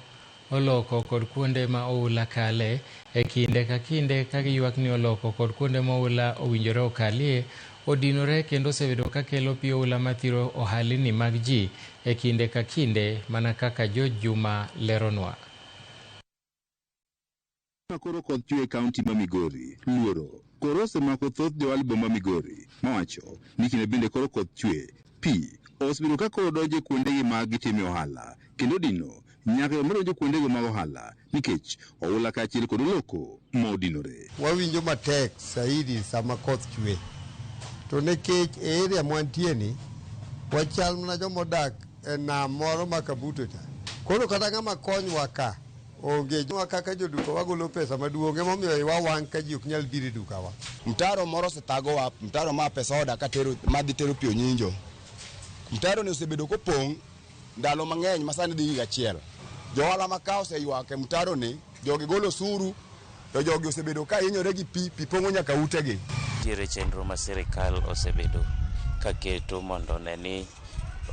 oloko kod kuonde ma oula kale e kinde ka kinde ka giywak ni oloko kod kuonde ma oula owinjore okalie odinore kendo osebedo ka kelo pi oula mathiro ohalni mag ji e kinde ka kinde mana kaka George Juma leronwa. Koro kod chwe kaunti ma Migori luoro koro osemako thoth joal boma Migori mawacho ni kinde bende koro kod chwe pi osebedo ka koro donjo kuondegi mag gitime ohala kendo dino nyaka yomodonjo kuondego mag ohala nikech oula kaachiel kod oloko ma odinore. Wawinjo matek saidi sama koth chwe to nikech e area mwantieni wachal mana jomodak e nam moro ma Kabuto cha koro kata ng'ama konywa ka onge joma kaka joduka wagolo pesa maduong' emomiyo wawang' ka ji ok nyal biro e dukawa. Mtaro moro osetagowa, mtaro ma pesa oda madhi tero pi Onyinjo. Mtaro ni osebedo kopong' ndalo mang'eny masani dhi higa achiel. Johala maka oseywak e mtaro ni, jogi golo osuru, to jogi osebedo ka hinyore gi pi pong'o nyaka utegi. Tiere chenro ma sirikal osebedo ka keto mondo ne ni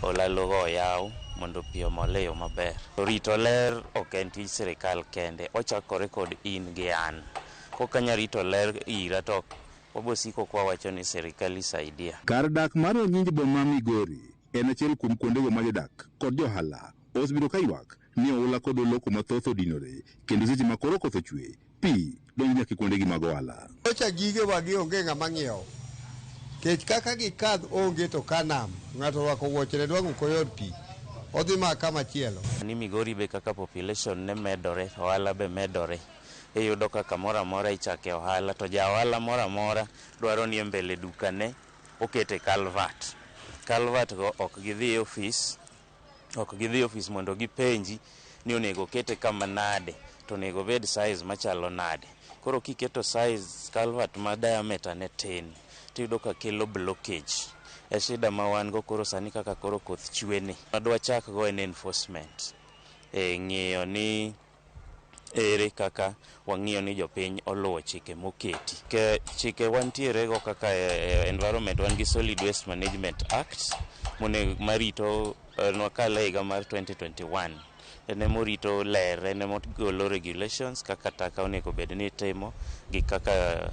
olalogo oyaw mondo pi omol e yo maber. Rito ler ok en tij sirikal kende, ochakore kod in gi an. Kokanya rito ler ira to wabosiko kwa wacho ni sirikal isaidia. Kar dak mar Onyinjo boma Migori en achiel kuom kuondego ma jodak kod johala osebedo ka ywak ni oula kod oloko mathoth odinore kendo seche ma koro koth ochwe pi donjo nyaka kuondegi mag ohala. Ocha gige wagi onge ng'ama ng'iewo. Kech kaka gikadh onge to kanam ng'ato rwako wuochene dwang'o koyor pi. Odhi maka machielo. Ni Migori be kaka population ne medore, ohala be medore. Iyudo kaka mora mora ichake ohala to ja ohala mora mora dwaro ni mbele dukane okete calvert. Calvert go ok gidhi e office mondo gipenji ni onego kete kama nade to onego bed size machalo nade. Koro kiketo size calvert ma diameter ne tin tiyudo ka kelo blockage. E shida ma wan go koro sani kaka koro koth chweni adwa chak go en enforcement ng'iyo ni ere kaka wang'iyo ni jopiny oluwo chike moketi ke chike wantiere go kaka environment wan gi Solid Waste Management Act marito nwakala higa mar 2021 ene morito ler ene mogolo regulations kaka taka onego bed ni timo gi kaka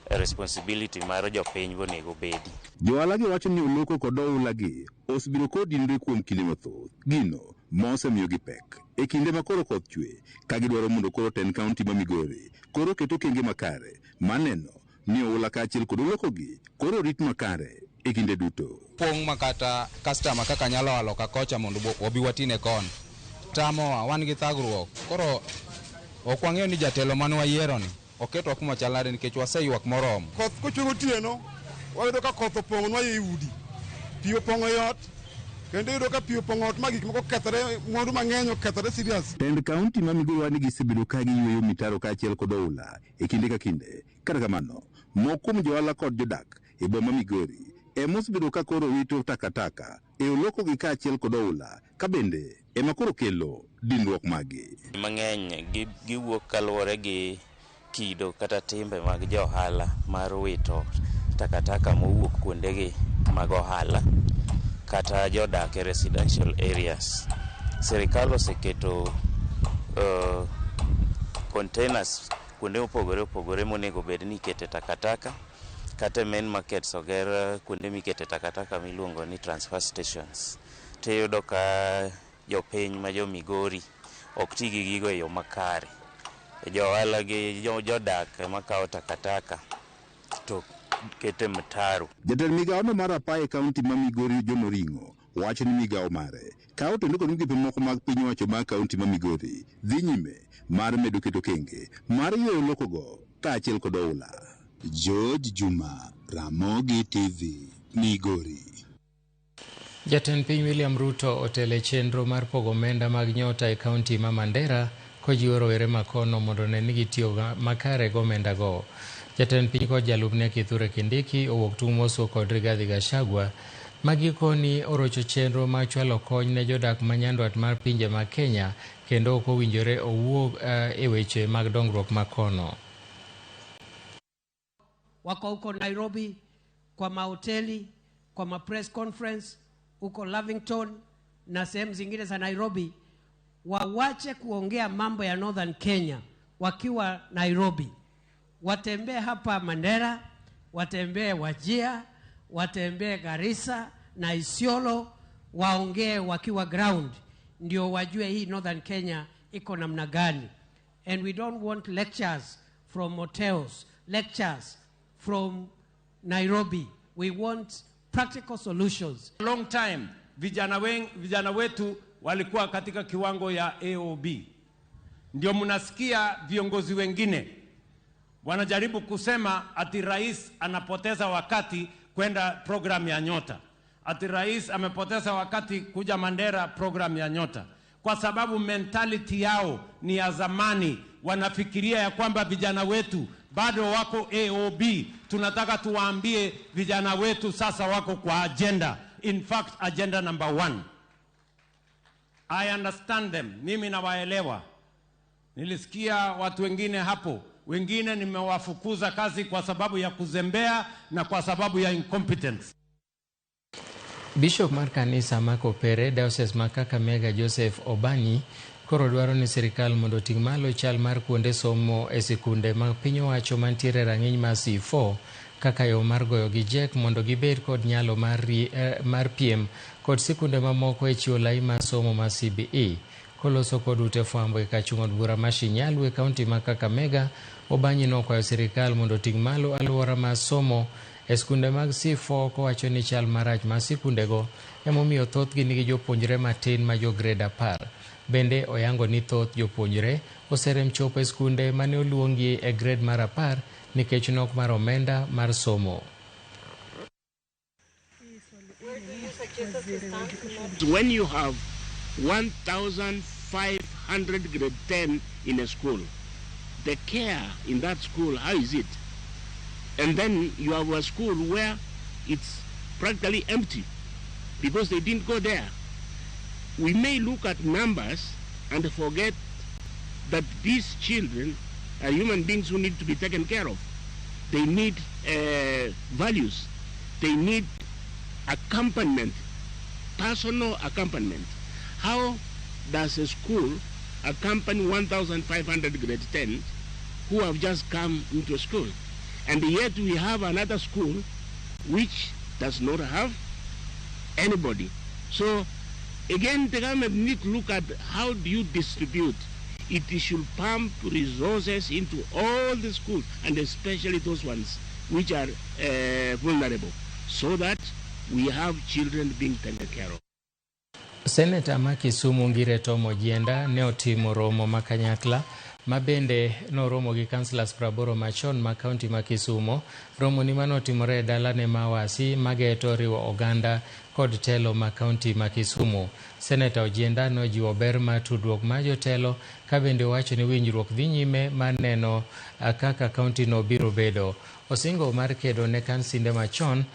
responsibility mar jopiny bonego bedi. Johala gi wacho ni oloko kod oula gi osebiro kodinre kuom kinde mathoth. Gino mosemiyo gi pek e kinde ma koro koth chwe ka gidwaro mondo koro ten kaunti ma Migori koro keto kenge makare maneno ni oula kaachiel kod oloko gi koro rit makare e kinde duto. Pong' makata customer kaka nyalo alo ka kocha mondo obi watine kon. Tamowa wan gi thagruok. Koro ok wang'eyo ni jatelo mane wayiero ni oketo kuma chalade nikech waseywak moromo. Koth kochwe gotieno wayudo ka koth opong'onwa e udi. Pi opong'o yot kendo yudo ka pi opong'o ot ma gik moko kethore, mwandu mang'eny okethore serious. Tend kaunti ma Migori wani gisebedo ka giyweyo mitaro kaachiel kod oula e kinde ka kinde. Kata kamano, moko kuom johala kod jodak e boma Migori ema osebedo ka koro wito takataka e oloko gi kaachiel kod oula, ka bende ema koro kelo dinruok magi. Mang'eny giwuok kaluwore gi kido kata timbe mag johala mar wito takataka mowuok kuondegi mag ohala kata jodak e residential areas. Sirikal oseketo containers kuonde mopogore opogore monego bed ni ikete takataka, kata main markets oger kuonde mikete takataka miluongo ni transfer stations. Tiyudo ka jopiny ma jo Migori ok ti gi gigo e yo makare. Johala gi jodak makawo takataka to kete mtaro. Jatend migawono mar Apaye kaunti ma Migori Jomo Ring'o wacho ni migawo mare kawo to ndiko migepe moko mag piny owacho mag kaunti ma Migori dhi nyime mar medo keto kenge mar yweyo lokogo kaachiel kod oula. George Juma, Ramogi TV, Migori. Jatend piny William Ruto otele chenro mar pogo omenda mag nyota e kaunti ma Mandera kojiwo rowere makono mondo ne nigi tiyo makare gomenda go. Jatend piny kod jalupne Kithure Kindiki owuok tung' moso kod Rigathi Gachagua magikoni orocho chenro mar chwalo kony ne jodak ma nyandwat mar pinje mag Kenya kendo ok owinjore owuog e weche mag dongruok makono. Wako huko Nairobi kwa mahoteli, kwa ma press conference huko Lavington na sehemu zingine za Nairobi, wawache kuongea mambo ya Northern Kenya wakiwa Nairobi. Watembee hapa Mandera, watembee Wajir, watembee Garissa na Isiolo, waongee wakiwa ground ndio wajue hii Northern Kenya iko namna gani. And we don't want lectures from hotels, lectures from Nairobi. We want practical solutions. Long time vijana wetu walikuwa katika kiwango ya AOB. Ndio mnasikia viongozi wengine wanajaribu kusema ati rais anapoteza wakati kwenda program ya nyota. Ati rais amepoteza wakati kuja Mandera program ya nyota. Kwa sababu mentality yao ni ya zamani. Wanafikiria ya kwamba vijana wetu bado wako AOB. Tunataka tuwaambie vijana wetu sasa wako kwa agenda. In fact, agenda number 1. I understand them. Mimi nawaelewa. Nilisikia watu wengine hapo. Wengine nimewafukuza kazi kwa sababu ya kuzembea na kwa sababu ya incompetence. Bishop mar kanisa Marco Pere, Diocese ma Kakamega Joseph Obani, koro dwaro ni sirikal mondo ting' malo chal mar kuonde somo e sikunde mag piny owacho mantiere rang'iny mar C4 kaka yo mar goyo gi jek mondo gibed kod nyalo mar piem kod sikunde mamoko e chiwo lai mar somo mar CBE. Koloso kod ute fwambo e kachung' od bura ma Shinyalu e kaunti ma Kakamega, Obanyi nokwayo sirikal mondo ting' malo alwora mar somo e sikunde mag C4 kowacho ni chal marach mar sikundego emomiyo thothgi nigi jopuonjre matin ma jo grade 10. Bende oyango ni thoth jopuonjre oserem chopo e sikunde mane oluongi e grade mar 10 nikech nok mar omenda mar somo. When you have 1,500 grade 10 in a school, the care in that school, how is it? And then you have a school where it's practically empty because they didn't go there. We may look at numbers and forget that these children are human beings who need to be taken care of. They need values. They need accompaniment, personal accompaniment. How does a school accompany 1,500 grade 10 who have just come into school? And yet we have another school which does not have anybody. So again, the government need to look at how do you distribute. It should pump resources into all the schools, and especially those ones which are vulnerable, so that we have children being taken care of. Senator ma Kisumu Ngire Tom Ojienda ne otimo romo makanyakla mabende noromo gi councillors 80 machon ma kaunti ma Kisumo. Romo ni manotimore dalane Mawasi mageto riwo oganda kod telo ma kaunti ma Kisumo. Senator Ojienda nojiwo ber ma tudruok ma jotelo ka bende wacho ni winjruok dhi nyime mar neno kaka kaunti no biro bedo. Osingo mar kedo ne kansinde machon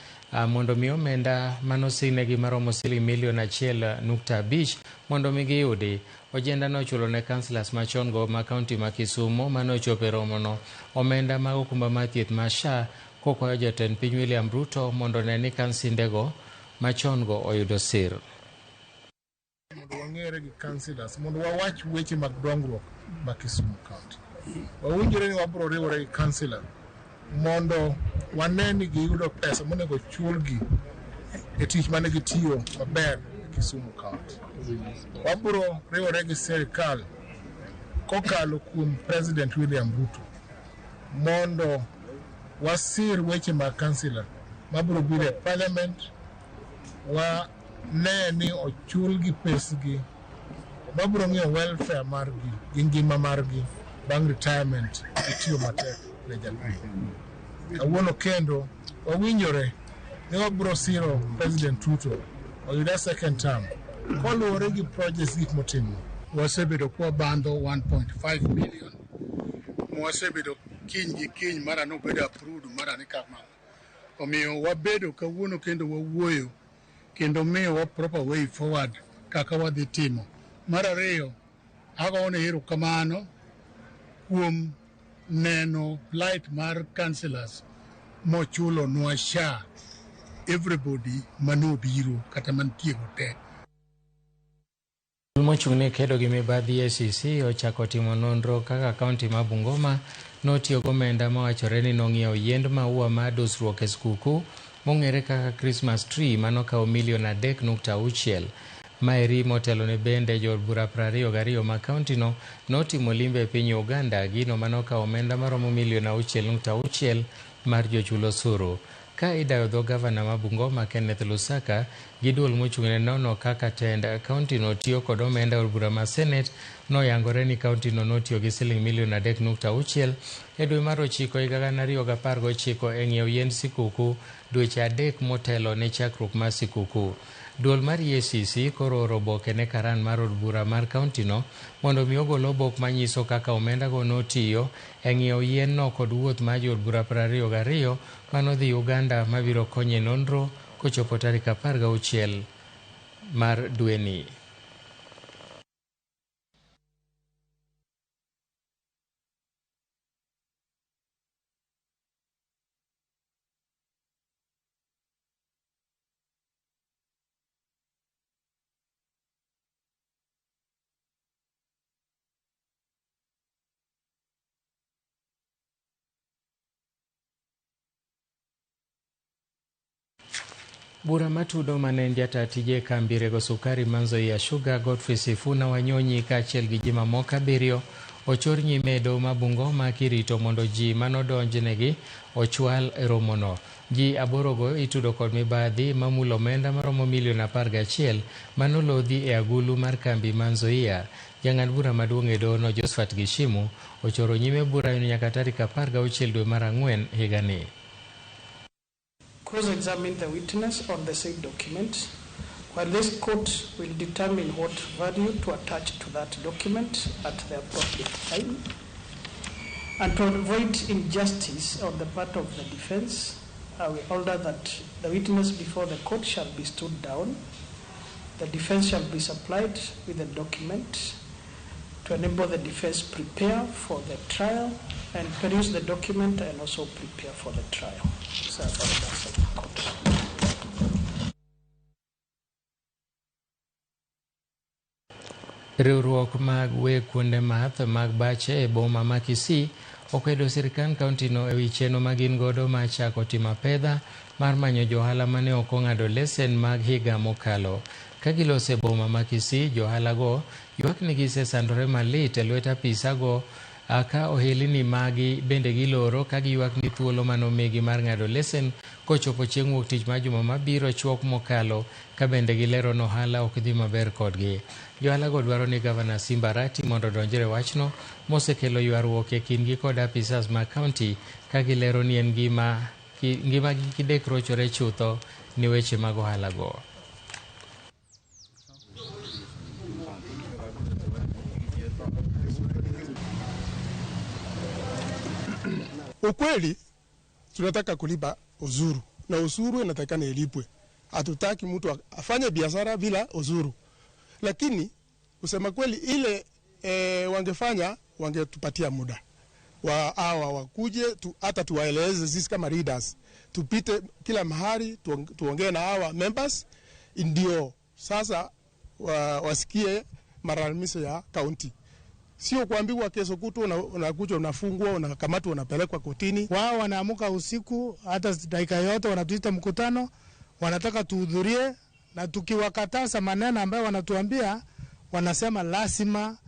mondo mi omenda manosinegi maromo $1.5 mondo mi giyudi. Ojienda nochulo ne councillors machon go ma kaunti ma Kisumo manochopo romono omenda mag okumba mar thieth ma SHA kokwayo jatend piny William Ruto mondo ne ni kansinde go machon go oyudo sir. Mondo wang'ere gi councillors mondo wawach weche mag dongruok ma Kisumu County. Wawinjore ni wabiro riwore gi councillor mondo wane ni giyudo pesa monego chulgi e tich mane gitiyo maber e Kisumu County. Wabiro riwore gi sirikal kokalo kuom President William Ruto mondo wasir weche mag councillor mabiro biro e parliament wa ne ni ochulgi pesgi mabiro ng'iyo welfare margi gi ngima margi bang' retirement itiyo matek ne jopiny. Kawuono kendo wawinjore ni wabiro siro President Ruto oyuda second term koluwore gi projects gik motimo. Wasebedo kwa bando 1.5 million wasebedo kiny gi kiny mara nobedo approved mara ni kamano. Omiyo wabedo kawuono kendo wawuoyo kendo miyo wa proper way forward kaka wadhi timo. Mar ariyo, agone erokamano kuom neno plight mar councillors mochulo nwa SHA everybody manobiro kata mantie te. Mochung'ne kedo gi mibadhi ACC ochako timo nonro kaka kaunti ma Bungoma notiyo gomenda mawachore ni nong'iewo yiend maua ma dusruok e skuku mong'ere kaka Christmas tree manokawo $3.6 million. Maeri motelo ne bende jod bura 22 ma kaunti no notimo limbe e piny Uganda gino manokawo omenda maromo $6.6 million mar jochulo osuru. Ka idayo dho gavana ma Bungoma Kenneth Lusaka gi duol mochung'ne nono kaka tend kaunti no tiyo kod omenda od bura ma Senate noyangore ni kaunti no notiyo gi $3.6 million e dwe mar 9 2019 e ng'iewo yiend sikuku dweche 3 motelo ne chakruok mar sikuku. Duol mar ACC koro oro oboke ne karan mar od bura mar kaunti no mondo mi ogol obok manyiso kaka omenda go notiyo e ng'iewo yien no kod wuoth mar jod bura 22 manodhi Uganda mabiro konye nonro kochopo tarik 16 mar dweni. Bura matudo manen jata tije kambi rego sukari Manzoia Sugar Godfrey Sifuna Wanyonyi kaachiel gi ji mamoko 7 ochor nyime e doho ma Bungoma kirito mondo ji manodonjnegi ochwal e romono. Ji 8 go itudo kod mibadhi mamulo omenda maromo $11 manolodhi e agulu mar kambi Manzoia. Jang'ad bura maduong' e dohono Josephat Gishimu ochoro nyime bura nyaka tarik 16 dwe mar 4 higani. Cross-examine the witness on the said document, while this court will determine what value to attach to that document at the appropriate time. And to avoid injustice on the part of the defense, we order that the witness before the court shall be stood down. The defense shall be supplied with a document to enable the defense prepare for the trial and produce the document and also prepare for the trial. So that's of the court. Riwruok mag weg kuonde math mag bache e boma ma Kisii okwedo sirkand kaunti no e wi chenro ma gin godo ma chako timo pedha mar manyo johala mane ok ong'ado lesen mag higa mokalo. Ka gilose boma ma Kisii, johala go ywak ni gisesandore malit e lwet apisa go ka ohelni magi bende giloro ka giywak ni thuolo manomigi mar ng'ado lesen kochopo chieng' wuok tich mar juma mabiro chuok mokalo ka bende gilero ni ohala ok dhi maber kodgi. Johalago dwaro ni Gavana Simba Arati mondo odonjre wachno mosekelo ywaruok e kindgi kod apisas mag kaunti ka gilero ni en ngimagi kidek rochore chutho ni weche mag ohalago. Ukweli tunataka kulipa ushuru na ushuru inatakana ilipwe. Hatutaki mtu afanye biashara bila ushuru. Lakini kusema kweli ile wangefanya wangetupatia muda. Wakuje hata tuwaeleze sisi kama leaders. Tupite kila mahali tuongee na hawa members ndio sasa wasikie malalamishi ya county. Sio kuambiwa kesho kutu unakuja unafungwa unakamatwa unapelekwa kotini. Wao wanaamuka usiku hata dakika yote wanatuita mkutano, wanataka tuhudhurie, na tukiwakataza maneno ambayo wanatuambia, wanasema lazima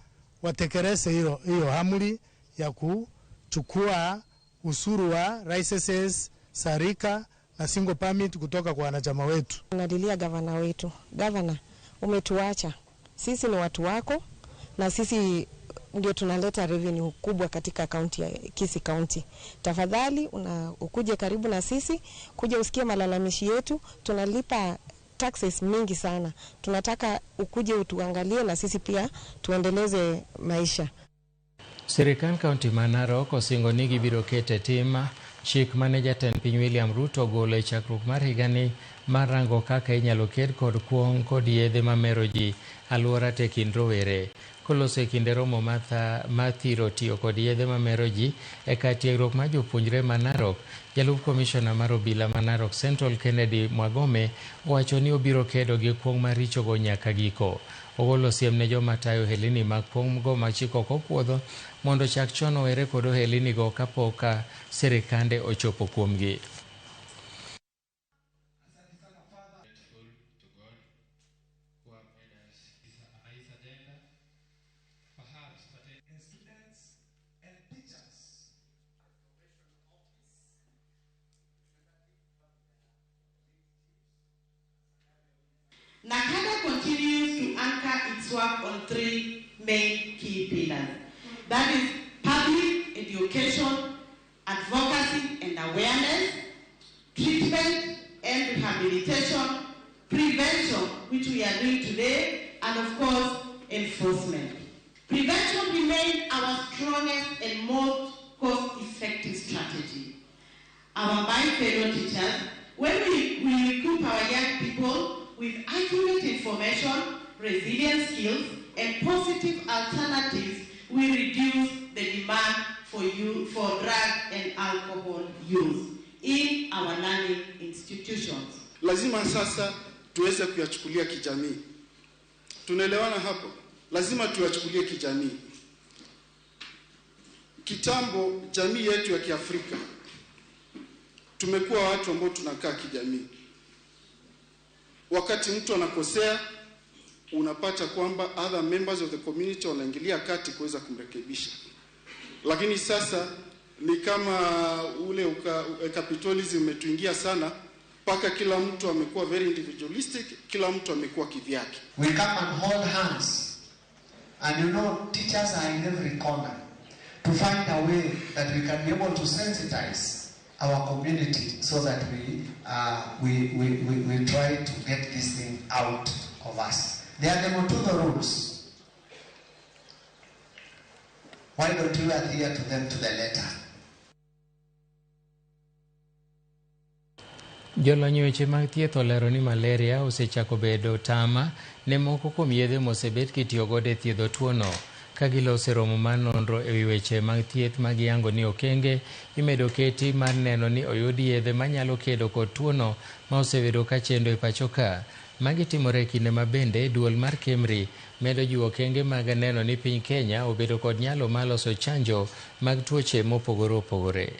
watekeleze hiyo amri ya kuchukua ushuru wa licenses, sarika na single permit kutoka kwa wanachama wetu. Tunalilia gavana wetu. Gavana, umetuacha. Sisi ni watu wako na sisi ndio tunaleta revenue kubwa katika kaunti ya Kisii County. Tafadhali ukuje karibu na sisi, kuja usikie malalamishi yetu. Tunalipa taxes mingi sana. Tunataka ukuje utuangalie na sisi pia tuendeleze maisha. Sirikal kaunti ma Narok osingo ni gibiro kete tim chik mane jatend piny William Ruto golo e chakruok mar higani mar rango kaka inyalo ked kod kuong' kod yedhe mamero ji alwora te kind rowere. Koloso e kinde romo mathiro tiyo kod yedhe mamero ji e kar tiegruok mar jopuonjre ma Narok, jalup komishona mar obila ma Narok Central Kennedy Mwagome owacho ni obiro kedo gi kuong' marichogo nyaka giko. Ogolo siem ne joma tayo ohelni mag kuong'go ma chik ok opuodho mondo chak chon owere kod ohelnigo kapok ka sirikande ochopo kuomgi. NACADA continues to anchor its work on three main key pillars. That is public education, advocacy and awareness, treatment and rehabilitation, prevention, which we are doing today, and of course, enforcement. Prevention remains our strongest and most cost-effective strategy. Our fellow teachers, when we recruit our young people with accurate information, resilient skills, and positive alternatives, we reduce the demand for drug and alcohol use in our learning institutions. Lazima sasa tuweze kuyachukulia kijamii. Tunaelewana hapo? Lazima tuyachukulie kijamii. Kitambo jamii yetu ya Kiafrika tumekuwa watu ambao tunakaa kijamii. Wakati mtu anakosea, unapata kwamba other members of the community wanaingilia kati kuweza kumrekebisha. Lakini sasa ni kama ule capitalism umetuingia sana, paka kila mtu amekuwa very individualistic, kila mtu amekuwa kivyake. We come and hold hands, and you know teachers are in every corner to find a way that we can be able to sensitize our community so that we try to get this thing out of us. They are the Mutuzo rules. Why don't you adhere to them to the letter? Jolony weche mag thieth olero ni malaria osechako bedo tama ne moko kuom yedhe mosebet kitiyo godo e thiedho tuono. Ka gilose romo mar nonro e wi weche mag thieth ma giyango ni okenge imedo keti mar neno ni oyudi yedhe manyalo kedo kod tuono ma osebedo ka chendo e pacho ka. Magi timore e kinde ma bende duol mar KEMRI medo jiwo okenge mag neno ni piny Kenya obedo kod nyalo mar loso chanjo mag tuoche mopogore opogore.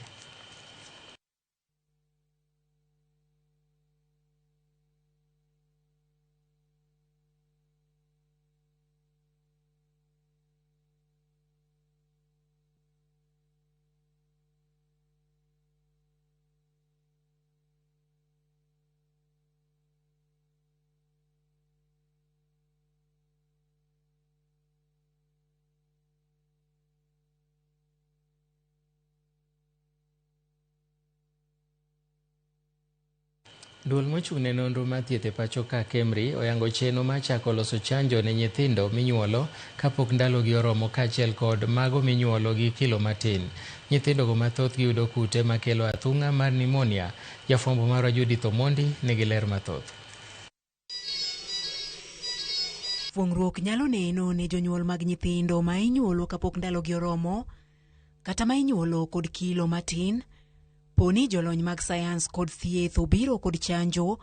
Duol mochung' ne nonro mar thieth e pacho ka KEMRI oyango chenro mar chako loso chanjo ne nyithindo minyuolo kapok ndalogi oromo kaachiel kod mago minyuolo gi kilo matin. Nyithindogo mathoth giyudo kute makelo athung'a mar pneumonia. Jafwambo marwa Judith Omondi nigi ler mathoth. Fuong'ruok nyalo neno ne jonyuol mag nyithindo ma inyuolo kapok ndalogi oromo kata ma inyuolo kod kilo matin. Poni jolony mag sayans kod thieth obiro kod chanjo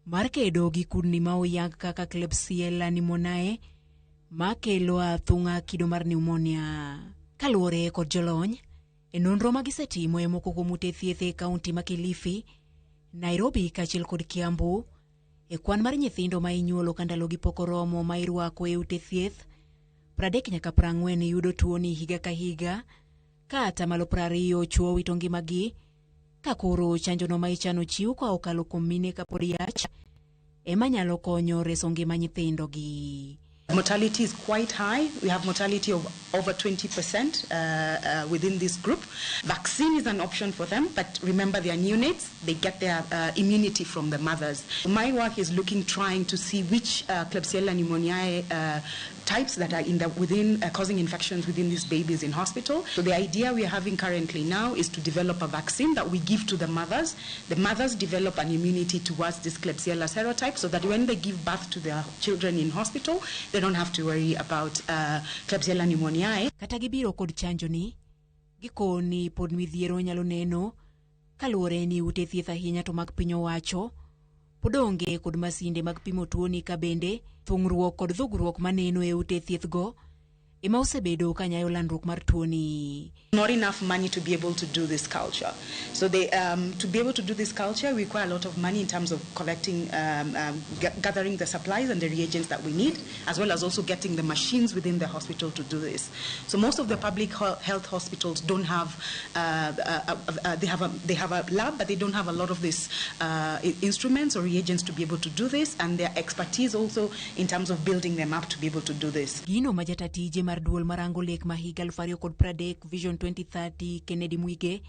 mar kedo gi kudni ma oyang kaka Klebsiella pneumoniae makelo athung'a kido mar pneumonia. Kaluwore kod jolony, e nonro ma gisetimo e moko kuom ute thieth e kaunti ma Kilifi, Nairobi kaachiel kod Kiambu, e kwan mar nyithindo ma inyuolo ka ndalogi pok oromo ma irwako e ute thieth, 30 nyaka 40 yudo tuoni higa ka higa, ka atamalo 20 chuo wito ngimagi. Ka koro chanjono ma ichano chiw ka okalo kuom mine kapod yach ema nyalo konyo reso ngima nyithindogi. Mortality is quite high. We have mortality of over 20% within this group. Vaccine is an option for them, but remember they are neonates. They get their immunity from the mothers. My work is trying to see which Klebsiella pneumoniae types that are within causing infections within these babies in hospital. So the idea we are having currently now is to develop a vaccine that we give to the mothers. The mothers develop an immunity towards this Klebsiella serotype so that when they give birth to their children in hospital, they don't have to worry about Klebsiella pneumoniae. Kata gibiro kod chanjo ni, gikoni pod midhiero nyalo neno, kaluwore ni ute thieth ahinya to mag piny owacho, podonge kod masinde mag pimo tuoni ka bende, thung'ruok kod dhugruok maneno e ute thieth go, ema osebedo ka nyayo landruok mar tuoni. Not enough money to be able to do this culture. So to be able to do this culture, we require a lot of money in terms of collecting, gathering the supplies and the reagents that we need, as well as also getting the machines within the hospital to do this. So most of the public health hospitals don't have, they have a lab, but they don't have a lot of these instruments or reagents to be able to do this, and their expertise also in terms of building them up to be able to do this. Gino majatatije mar duol marango lek ma higa 2030 Vision 2030 Kennedy Mwige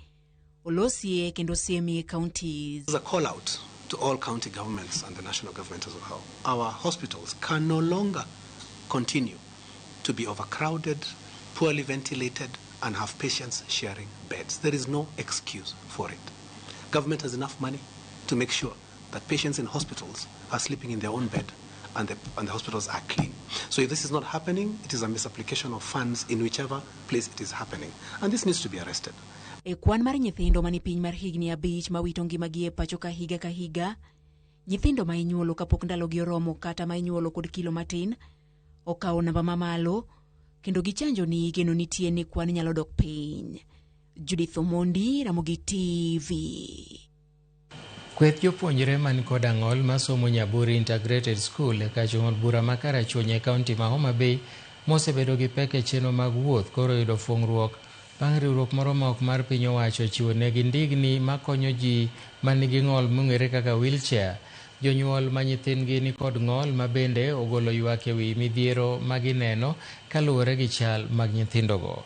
olosie kendo siemie counties. There's a call out to all county governments and the national government as well. Our hospitals can no longer continue to be overcrowded, poorly ventilated, and have patients sharing beds. There is no excuse for it. Government has enough money to make sure that patients in hospitals are sleeping in their own bed and the hospitals are clean. So if this is not happening, it is a misapplication of funds in whichever place it is happening. And this needs to be arrested. E kwan mar nyithindo mani piny mar higni 5 ma wito ngimagi e pacho ka higa, nyithindo ma inyuolo kapok ndalogi oromo kata ma inyuolo kod kilo matin, okawo namba mamalo, kendo gichanjo ni geno nitie ni kwan nyalo dok piny. Judith Omondi, Ramogi TV. Kweth jopuonjre man kod ang'ol masomo Nyaburi Integrated School e kachung'od bura ma Karachuonyo e kaunti ma Homa Bay mosebedo gi pek e chenro mag wuoth koro yudo fuong'ruok bang' riwruok moro ma ok mar piny owacho chiwo negi ndigni makonyo ji man nigi ng'ol mong'ere kaka wheelchair. Jonyuol ma nyithindgi ni kod ng'ol ma bende ogolo ywak e wi midhiero ma gineno kaluwore gi chal mag nyithindogo.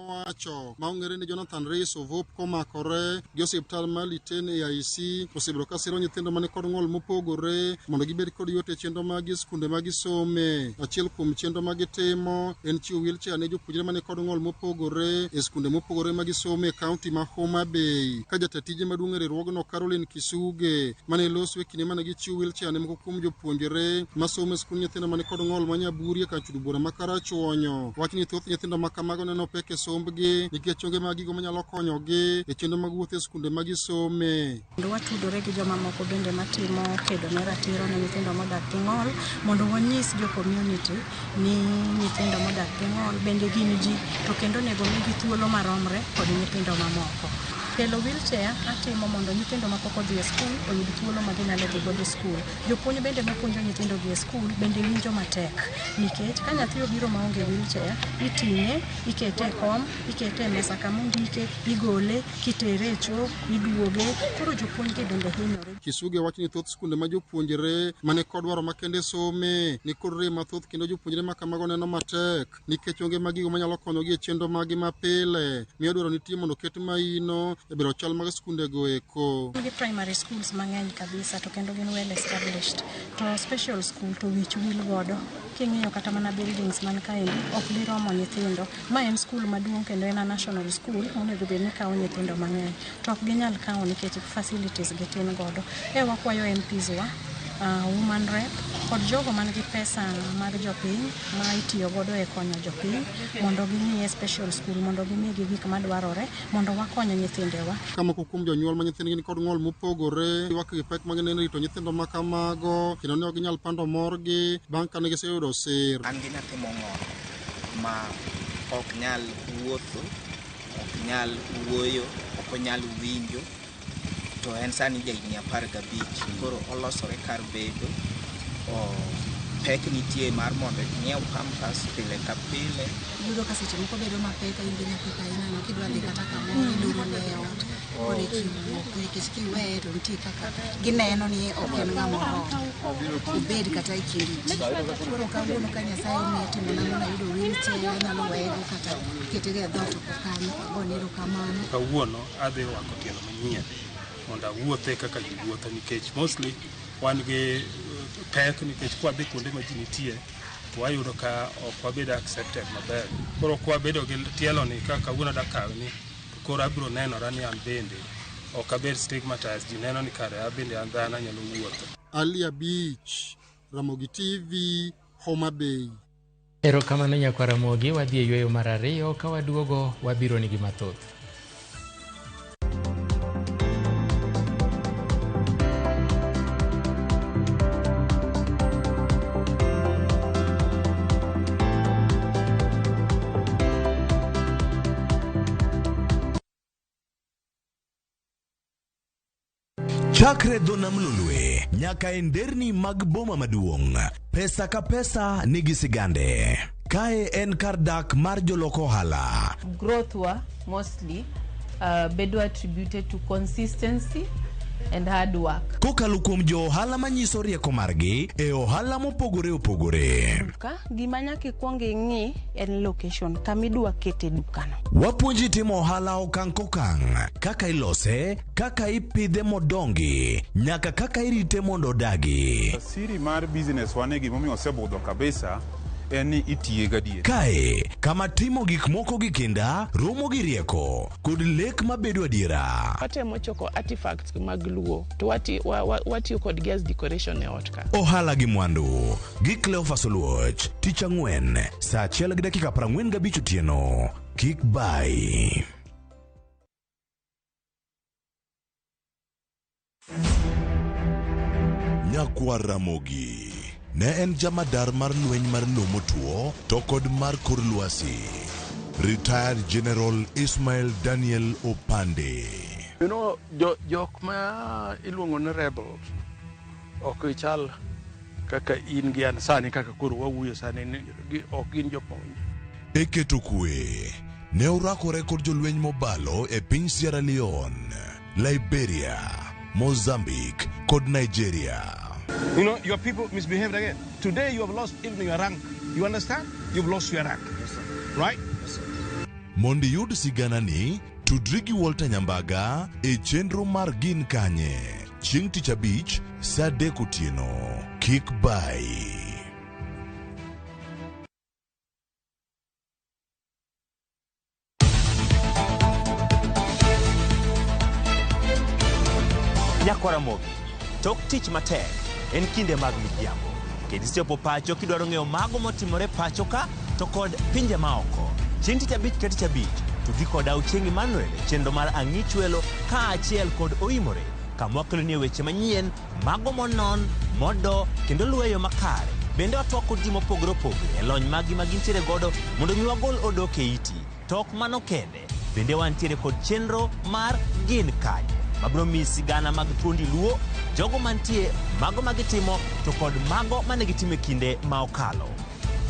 Wacho maongere ni Jonathan Reis Ovop komakore gi osiptal mar Liten AIC osebedo ka siro nyithindo mane kod ng'ol mopogore mondo gibed kod yot e chenro mag skunde mag some. Achiel kuom chenro mag timo en chiwo wheelchair ne jopuonjre mane kod ng'ol mopogore e skunde mopogore mag some e kaunti ma Homa Bay. Ka jatatije maduong' e riwruogno Caroline Kisuge mane loso e kinde mane gichiwo wheelchair ne moko kuom jopuonjre masomo e skund nyithindo mane kod ng'ol ma Nyaburi e kachud bura ma Karachuonyo. Wacho ni thoth nyithindo ma kamago neno pek e sombgi nikech onge mag gigo manyalo konyogi e chenro mag wuoth e skunde ma gisome. Watudore gi joma moko bende matimo kedo ne ratiro ne nyithindo modak gi ng'ol mondo wanyis jo community ni nyithindo modak gi ng'ol bende gin ji to kendo nego migi thuolo maromre kod nyithindo mamoko. Kelo wheelchair atimo mondo nyithindo ma pok odhi e skul oyud thuolo ma ginyalo dhi godo e skul. Jopuonj bende mapuonjo nyithindo gi e skul bende winjo matek nikech ka nyathi obiro maonge wheelchair iting'e, ikete e kom, ikete e mesa kama ondike, igole, kitere e choo, iduoge, koro jopuonj bende hinyore. Kisuge wacho ni thoth skunde ma jopuonjre mane kod dwaro makende some ni kod rem mathoth kendo jopuonjre ma kamago neno matek nikech onge mag gigo manyalo konyogi e chenro magi mapile. Miyo dwaro nitie mondo ket maino e bero chal mag skunde go eko. Primary schools mang'eny kabisa to kendo gin well established. To special school to wich wil godo. King'iyo kata mana buildings man kaendi ok diromo nyithindo. Ma en school maduong' kendo en national school, onego bed ni kawo nyithindo mang'eny. To ok ginyal kawo nikech facilities gitin godo. Wakwayo MPs wa, woman rep, kod jogo man gi pesa mag jopiny ma itiyo godo e konyo jopiny mondo gimiye special school, mondo gimigi gik madwarore mondo wakonyo nyithindewa. Kama kuom jonyuol ma nyithindgi kod ng'ol mopogore, ywak gi pek mag neno rito nyithindo ma kamago, kendo ne ok ginyal pando morgi bang' kane giseyudo sir. An gi nyathi mong'ol ma ok nyal wuotho, ok nyal wuoyo, ok onyal winjo, to en sani jahigni 15, koro olosore kar bedo. Pek nitie mar mondo nyiew pampas pile ka pile. Yudo ka seche moko bedo mapek ahinya nyathi ka inano kidwa dhi kata kamoro iduro ne ot kod kiwuok nikech kiweye to nitie kaka gineno ni ok en ng'amoro obed kata e kind ji. Koro kawuono ka Nyasaye omiye timo nang'o na yudo wheelchair anyalo weyego kata ketege e dhot oko kanyo agone erokamano. Kawuono adhi rwako tielo manyien mondo awuothe kaka ji wuotho nikech mostly wan gi pek nikech kwa be kuonde ma ji nitie to wayudo ka ok wabed accepted maber. Koro kwa bedo gi tielo ni kaka wuono dakawe ni koro abiro nenora ni an bende ok abed stigmatized. Ji neno ni kare abende an dhano nyalo wuotho. Alia Beach, Ramogi TV, Homa Bay. Erokamano nyakwa Ramogi, wadhi e yweyo mar ariyo, ka waduogo wabiro nigi mathoth. Chakre dho nam lulwe nyaka e nderni mag boma maduong', pesa ka pesa nigi sigande. Kae en kar dak mar joloko ohala. Growth wa mostly bedo attributed to consistency and hard work. Kokalo kuom jo ohala manyiso rieko margi e ohala mopogore opogore. Gima nyaka ikwong ing'i en location kamidwa kete dukano. Wapuonji timo ohala okang' kokang', kaka ilose, kaka ipidhe modongi, nyaka kaka irite mondo odagi. Siri mar business wane gimomiyo osebudho kabisa en ni itiye gadier. Kae kama timo gik moko gi kinda romo gi rieko kod lek mabedo adiera. Watemo choko artifacts mag luo to watiyo kod gas decoration e ot ka. Ohala gi mwandu gi Cleophas Oluoch, tich ang'wen saa 1:45 otieno. Kik bai. Nyakwa Ramogi ne en jamadar mar lweny mar lomo tuo to kod mar kor lwasi. Retired General Ismail Daniel Opande. You know, jok ma iluongo ni rebels ok ichal kaka in gi an sani kaka koro wawuoyo sani ok gin joponj. Eketo kwe ne orakore kod jolweny mobalo e piny Sierra Leone, Liberia, Mozambique kod Nigeria. You know, your people misbehaved again. Today you have lost even your rank. You understand? You've lost your rank. Yes, sir. Right? Yes, sir. Mondi yud sigana ni tudri gi Walter Nyambaga e chenro mar Gin Kanye. Chieng' Tich Abich saa 3 otieno. Kik bai. Nyakwa Ramogi, tok tich matek en kinde mag midhiambo. Kendo isechopo pacho kidwaro ng'eyo mago motimore pacho ka to kod pinje maoko. Chieng' Tich Abich ka Tich Abich tudhi kod Auchieng' Emmanuel chenro mar Ang'ich Welo ka achiel kod Oimore kama wakeloni weche manyien mago monon, modo kendo luweyo makare. Bende watwako ji mopogore opogore e lony magi magintiere godo mondo mi wagol odok e iti. Tok mano kende bende wantiere kod chenro mar Gin Kanye mabro mi sigana mag thuondi luo, jogo mantie, mago magitimo to kod mago manegitime kinde ma okalo.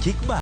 Kik bai.